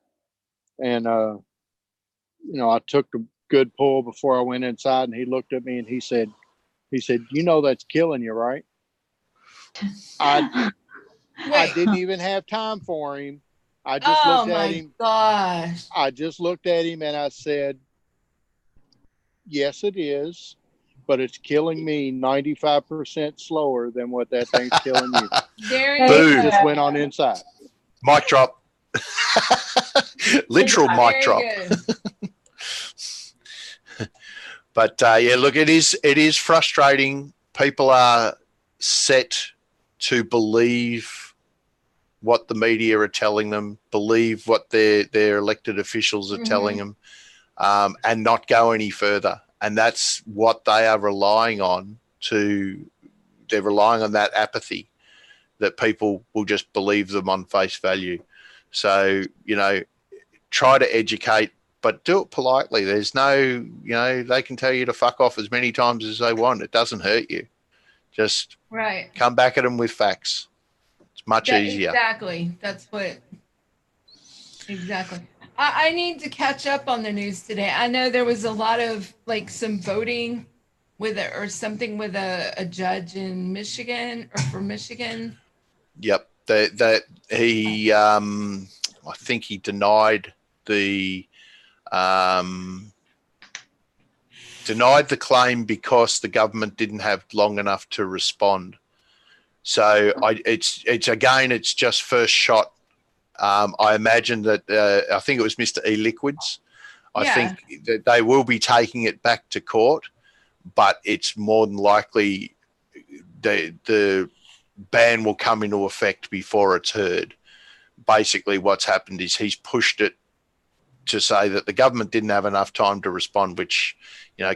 And, I took a good pull before I went inside, and he looked at me and he said, that's killing you, right? I didn't even have time for him. I just looked at him. Gosh. I just looked at him and I said, yes, it is, but it's killing me 95% slower than what that thing's killing you. There you just went on inside. Mic drop. Literal mic drop. But look, it is frustrating. People are set to believe what the media are telling them, believe what their elected officials are telling them, and not go any further. And that's what they are relying on. They're relying on that apathy, that people will just believe them on face value. So, try to educate, but do it politely. There's no, they can tell you to fuck off as many times as they want. It doesn't hurt you. Just come back at them with facts. It's much easier. Exactly. That's what. Exactly. I need to catch up on the news today. I know there was a lot of some voting with a judge in Michigan or for Michigan. Yep. He I think he denied the claim because the government didn't have long enough to respond. So it's just first shot. I imagine that I think it was Mr. E-Liquids. I think that they will be taking it back to court, but it's more than likely the ban will come into effect before it's heard. Basically, what's happened is he's pushed it to say that the government didn't have enough time to respond, which,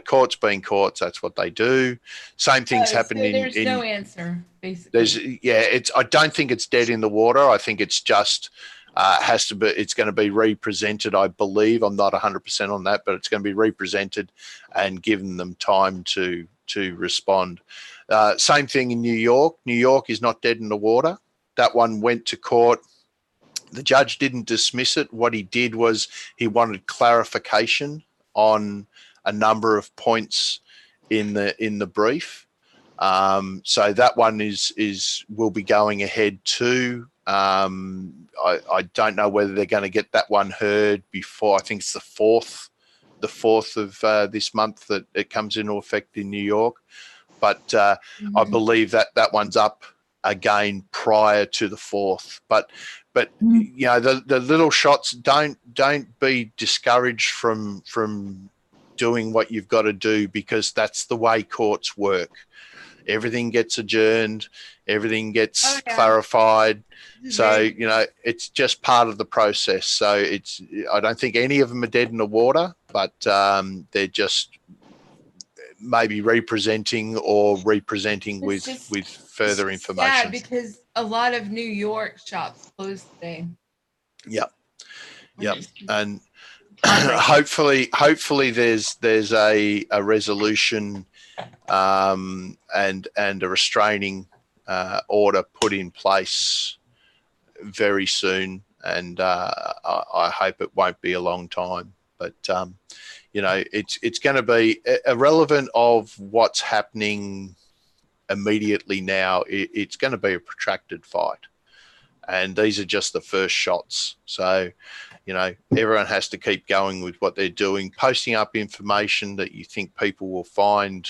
courts being courts, that's what they do. Same things happened in. There's no answer, basically. I don't think it's dead in the water. I think it's just it's going to be represented, I believe. I'm not 100% on that, but it's going to be represented and given them time to respond. Same thing in New York. New York is not dead in the water. That one went to court. The judge didn't dismiss it. What he did was he wanted clarification on a number of points in the brief. So that one will be going ahead too. I don't know whether they're going to get that one heard before. I think it's the 4th of this month that it comes into effect in New York. But I believe that one's up again prior to the 4th. But the little shots, don't be discouraged from doing what you've got to do, because that's the way courts work. Everything gets adjourned, everything gets clarified. So, it's just part of the process. So I don't think any of them are dead in the water, but they're just maybe representing with further information. Sad because a lot of New York shops closed today. Yep. And hopefully there's a resolution and a restraining order put in place very soon, and I hope it won't be a long time. But it's going to be irrelevant of what's happening immediately now. It's going to be a protracted fight, and these are just the first shots. So everyone has to keep going with what they're doing, posting up information that you think people will find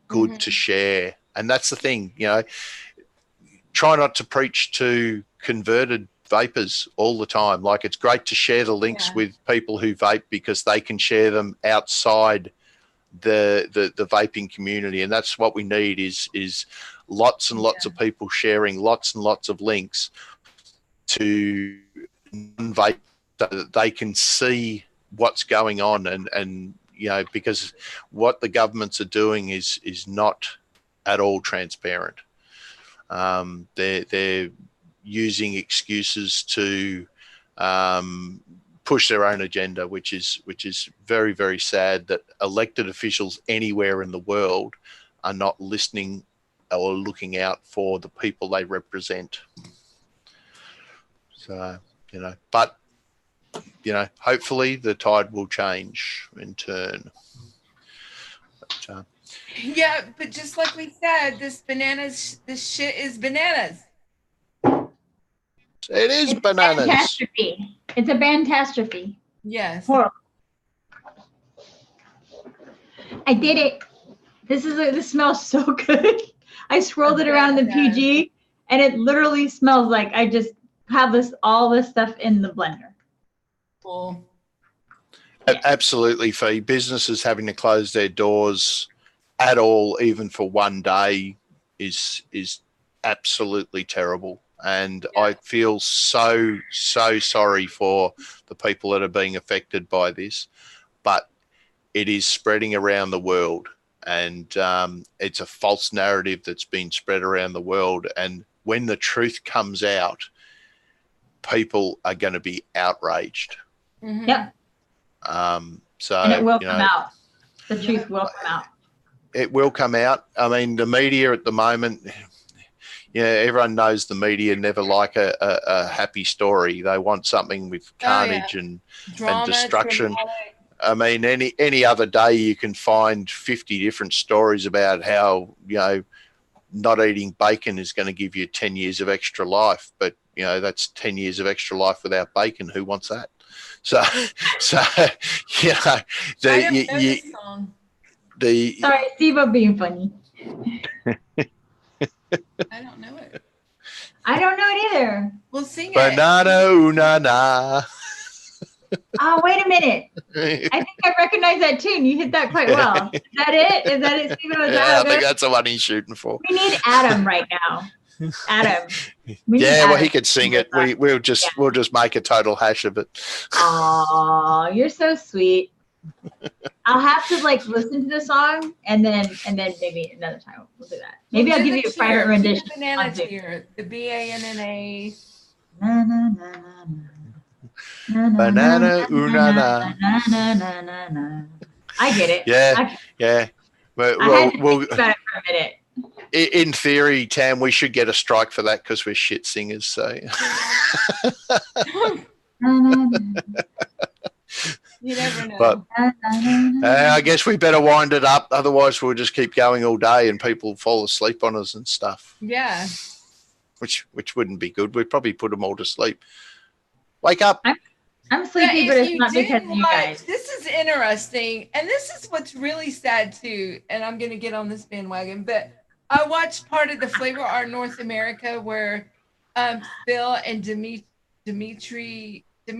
good to share. And that's the thing, try not to preach to converted vapors all the time. Like, it's great to share the links with people who vape, because they can share them outside the vaping community. And that's what we need is lots and lots of people sharing lots and lots of links to vape, so that they can see what's going on. And because what the governments are doing is not at all transparent. They're using excuses to push their own agenda, which is very, very sad that elected officials anywhere in the world are not listening or looking out for the people they represent. So, but, hopefully the tide will change in turn. But, but just like we said, this shit is bananas. It is bananas. Catastrophe. It's a bantastrophe. Yes. Horrible. I did it. This smells so good. I swirled it around in the PG, and it literally smells like I just have all this stuff in the blender. Cool. Absolutely, Fee. Businesses having to close their doors at all, even for one day, is absolutely terrible. And I feel so sorry for the people that are being affected by this, but it is spreading around the world, and it's a false narrative that's been spread around the world. And when the truth comes out, people are going to be outraged. Yep. So, and it will come out. The truth will come out. It will come out. I mean, the media at the moment, everyone knows the media never like a happy story. They want something with carnage and destruction. I mean, any other day you can find 50 different stories about how, not eating bacon is going to give you 10 years of extra life. But, that's 10 years of extra life without bacon. Who wants that? So I don't know this song. Sorry, Steve, being funny. I don't know it. I don't know it either. We'll sing it. Banana, ooh, na, na. Oh, wait a minute. I think I recognize that tune. You hit that quite well. Is that it? Is that it, Stephen? Yeah, I think that's the one he's shooting for. We need Adam right now. Adam. Yeah, well, he could sing it. We'll just make a total hash of it. Oh, you're so sweet. I'll have to like listen to the song and then maybe another time we'll do that. Maybe I'll give you a private rendition. Banana tier, the BANNA. Na na na na na. Banana unana. I get it. Yeah. Well, think about it for a minute. In theory, Tam, we should get a strike for that because we're shit singers. So. You never know. But I guess we better wind it up. Otherwise, we'll just keep going all day and people fall asleep on us and stuff. Yeah. Which wouldn't be good. We'd probably put them all to sleep. Wake up. I'm sleepy, but it's not because of you guys. This is interesting. And this is what's really sad, too. And I'm going to get on this bandwagon. But I watched part of the Flavor Art North America where Phil and Demetrius. Yeah,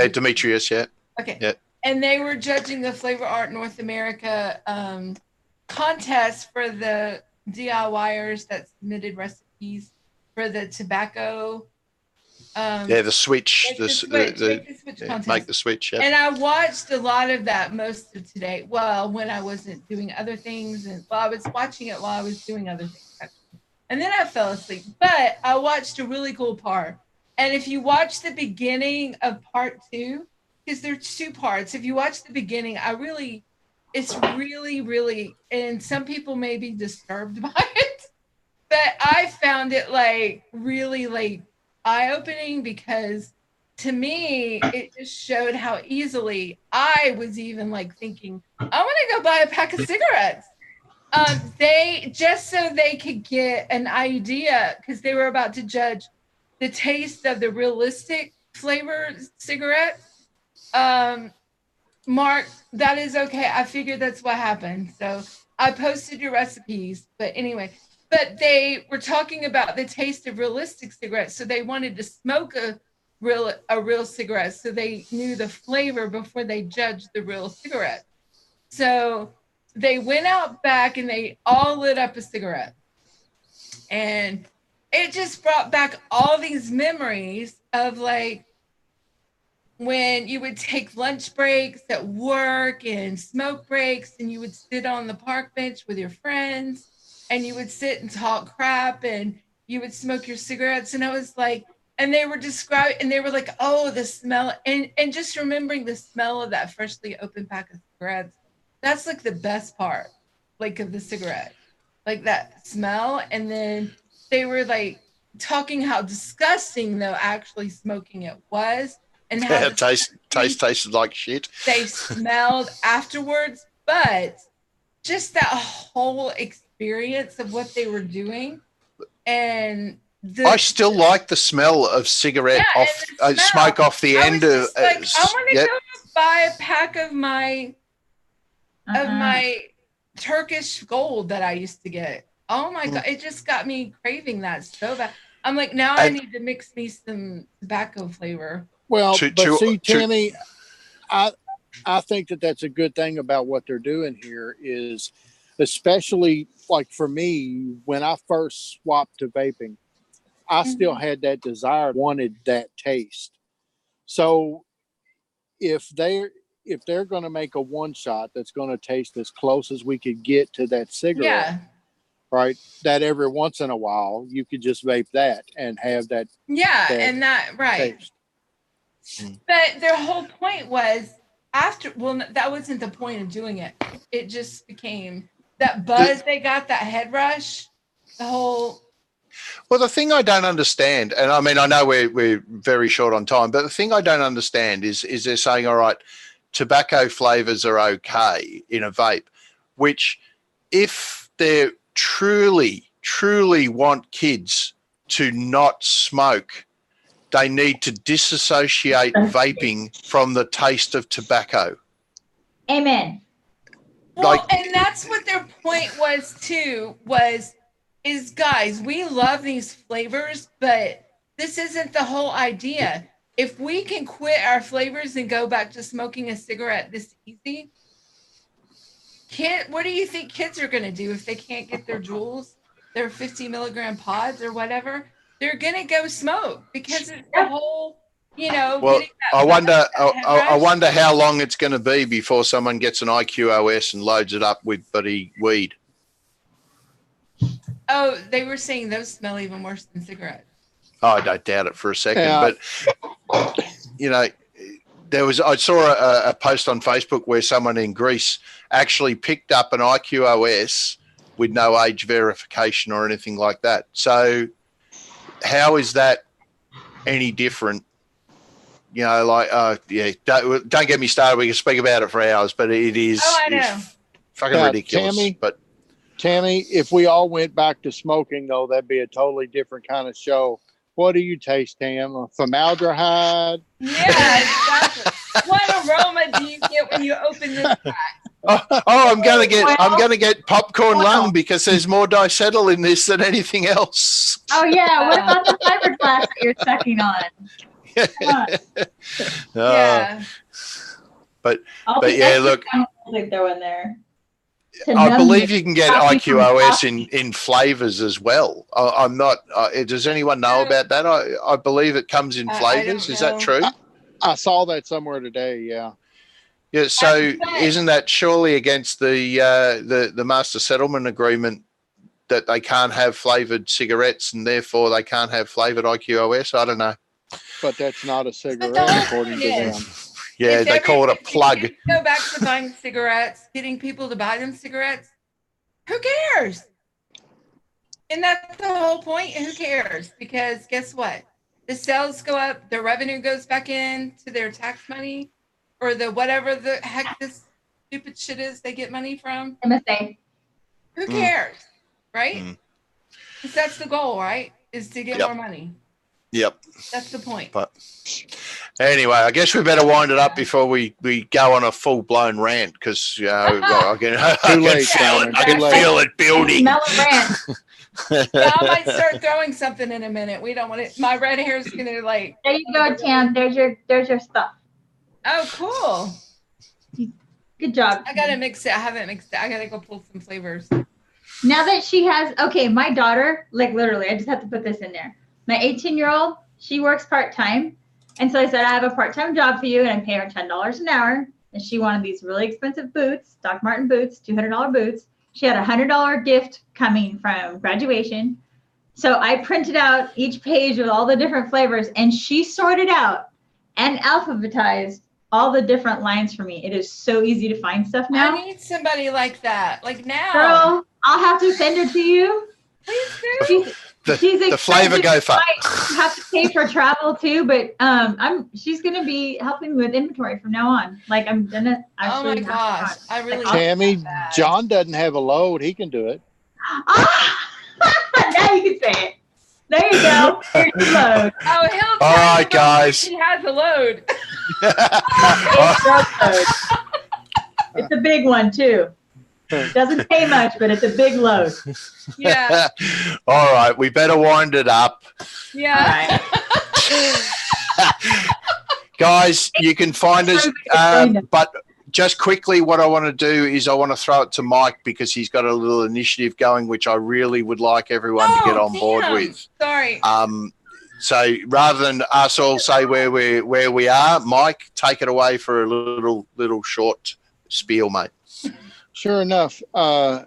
Demetrius, yeah. Okay. Yeah. And they were judging the Flavor Art North America contest for the DIYers that submitted recipes for the tobacco. The switch. Make the switch contest. Make the switch, yeah. And I watched a lot of that most of today. Well, when I wasn't doing other things. I was watching it while I was doing other things. And then I fell asleep. But I watched a really cool part. And if you watch the beginning of part 2, because there's 2 parts, if you watch the beginning, it's really, really, and some people may be disturbed by it, but I found it like really like eye-opening because to me, it just showed how easily I was even like thinking, I want to go buy a pack of cigarettes. They just so they could get an idea because they were about to judge the taste of the realistic flavor cigarette. Mark, that is okay. I figured that's what happened. So I posted your recipes, but anyway, but they were talking about the taste of realistic cigarettes. So they wanted to smoke a real cigarette. So they knew the flavor before they judged the real cigarette. So they went out back and they all lit up a cigarette. And it just brought back all these memories of like when you would take lunch breaks at work and smoke breaks and you would sit on the park bench with your friends and you would sit and talk crap and you would smoke your cigarettes. And I was like, and they were describing, and they were like, oh, the smell. And just remembering the smell of that freshly opened pack of cigarettes. That's like the best part, like of the cigarette, like that smell. And then they were like talking how disgusting though actually smoking it was and how it tasted like shit. They smelled afterwards, but just that whole experience of what they were doing. And I still like the smell of cigarette smoke off the end of like, I want to go buy a pack of my Turkish Gold that I used to get. Oh my God, it just got me craving that so bad. I'm like, now I need to mix me some tobacco flavor. Well, see, Tammy, I think that's a good thing about what they're doing here is, especially like for me, when I first swapped to vaping, I still had that desire, wanted that taste. So if they're going to make a one shot that's going to taste as close as we could get to that cigarette, right? That every once in a while you could just vape that and have that. Yeah, and that right. Taste. But their whole point was that wasn't the point of doing it. It just became that buzz they got, that head rush, the whole. Well, the thing I don't understand, and I mean, I know we're very short on time, but the thing I don't understand is they're saying, all right, tobacco flavors are okay in a vape, which if they truly want kids to not smoke, they need to disassociate vaping from the taste of tobacco. Amen. Well, and that's what their point was too, is guys, we love these flavors, but this isn't the whole idea. if we can quit our flavors and go back to smoking a cigarette this easy, what do you think kids are going to do if they can't get their Juuls, their 50 milligram pods or whatever? They're going to go smoke because it's the whole, Well, I wonder how long it's going to be before someone gets an IQOS and loads it up with bloody weed. Oh, they were saying those smell even worse than cigarettes. Oh, I don't doubt it for a second. But, I saw a post on Facebook where someone in Greece actually picked up an IQOS with no age verification or anything like that. So how is that any different? Don't get me started. We can speak about it for hours, but it is fucking ridiculous. Tammy, if we all went back to smoking, though, that'd be a totally different kind of show. What do you taste, Tam? Formaldehyde? Yeah, exactly. What aroma do you get when you open this pack? I'm gonna get popcorn lung because there's more dicetyl in this than anything else. Oh yeah, what about the fiberglass that you're sucking on? Yeah. But yeah, look. Throw in there. I believe you can get IQOS in flavors as well. I'm not. Does anyone know about that? I believe it comes in flavors. Is that true? I saw that somewhere today. Yeah. Yeah. So isn't that surely against the Master Settlement Agreement that they can't have flavored cigarettes and therefore they can't have flavored IQOS? I don't know. But that's not a cigarette according to them. Yeah, they call it a plug. If you go back to buying cigarettes, getting people to buy them cigarettes. Who cares? And that's the whole point. Who cares? Because guess what? The sales go up, the revenue goes back in to their tax money or the whatever the heck this stupid shit is they get money from. MSA. Who cares? Right? Because that's the goal, right? Is to get more money. Yep. That's the point. But anyway, I guess we better wind it up before we go on a full-blown rant because I can feel it building. Smell a rant. I might start throwing something in a minute. We don't want it. My red hair is going to like. There you go, Tam. There's your stuff. Oh, cool. Good job. I got to mix it. I haven't mixed it. I got to go pull some flavors. Now that she has, my daughter, like literally, I just have to put this in there. My 18-year-old, she works part-time. And so I said, I have a part-time job for you, and I pay her $10 an hour. And she wanted these really expensive boots, Doc Marten boots, $200 boots. She had a $100 gift coming from graduation. So I printed out each page with all the different flavors, and she sorted out and alphabetized all the different lines for me. It is so easy to find stuff now. I need somebody like that, like now. Girl, I'll have to send her to you. Please do. The flavor gopher. I have to pay for travel too, but she's gonna be helping me with inventory from now on. Like I'm gonna actually. Oh my gosh, I really. Tammy, John doesn't have a load. He can do it. Now you can say it. There you go. Here's the load. Oh, he'll. All right, guys. He has a load. It's a big one too. Doesn't pay much, but it's a big load. Yeah. All right, we better wind it up. Yeah. Guys, you can find us, but just quickly, what I want to do is I want to throw it to Mike because he's got a little initiative going, which I really would like everyone to get on board with. Sorry. So rather than us all say where we are, Mike, take it away for a little short spiel, mate. Sure enough. I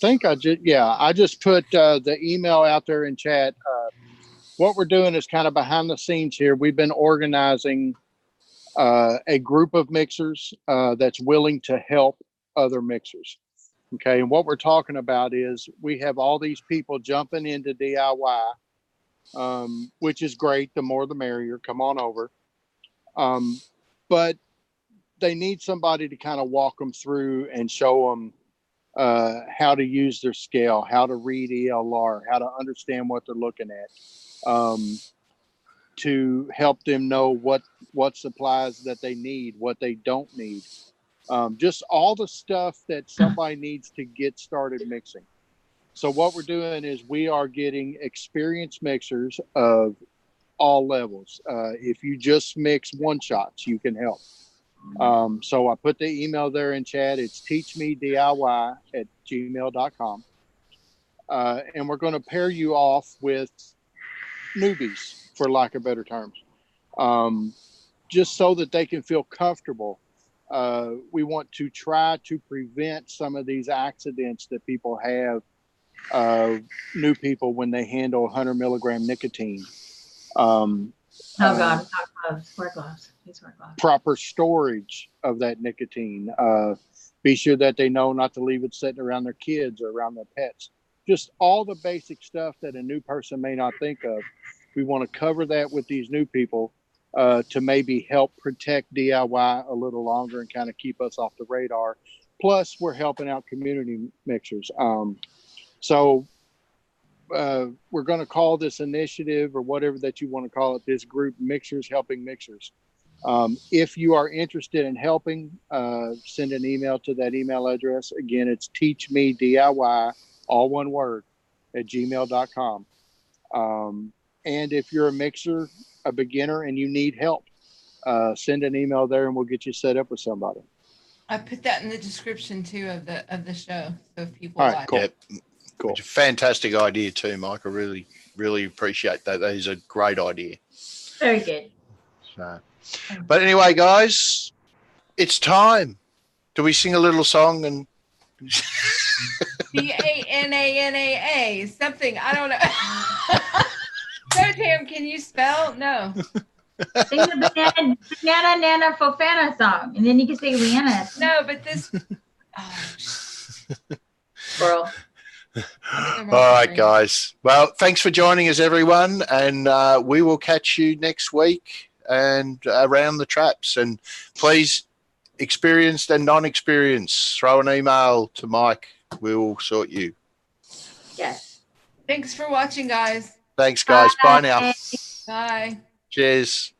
think I just put the email out there in chat. What we're doing is kind of behind the scenes here. We've been organizing a group of mixers that's willing to help other mixers. Okay. And what we're talking about is we have all these people jumping into DIY, which is great. The more the merrier. Come on over. But they need somebody to kind of walk them through and show them how to use their scale, how to read ELR, how to understand what they're looking at, to help them know what supplies that they need, what they don't need, just all the stuff that somebody needs to get started mixing. So what we're doing is we are getting experienced mixers of all levels. If you just mix one shots, you can help. So I put the email there in chat. It's teachmediy@gmail.com. And we're going to pair you off with newbies, for lack of better terms, just so that they can feel comfortable. We want to try to prevent some of these accidents that people have, new people, when they handle 100 milligram nicotine. Oh God, gloves. Wear gloves. Please wear gloves. Proper storage of that nicotine. Be sure that they know not to leave it sitting around their kids or around their pets. Just all the basic stuff that a new person may not think of. We want to cover that with these new people to maybe help protect DIY a little longer and kind of keep us off the radar. Plus, we're helping out community mixers. So we're going to call this initiative, or whatever that you want to call it, this group, Mixers Helping Mixers. If you are interested in helping, send an email to that email address. Again, it's teachmediy, all one word, @gmail.com. And if you're a mixer, a beginner, and you need help, send an email there and we'll get you set up with somebody. I put that in the description too of the show, so if people All right, watch. cool. Yep. Cool. Fantastic idea too, Mike. I really, really appreciate that. That is a great idea. Very good. So, but anyway, guys, it's time. Do we sing a little song and BANANAA something? I don't know. So Tam, can you spell? No. Sing the banana nana fofana song, and then you can say Liana. No, but this. Oh, Girl. all right, guys. Well, thanks for joining us, everyone, and we will catch you next week and around the traps. And please, experienced and non-experienced, throw an email to Mike. We'll sort you. Yes. Thanks for watching, guys. Thanks, guys. Bye now. Bye. Cheers.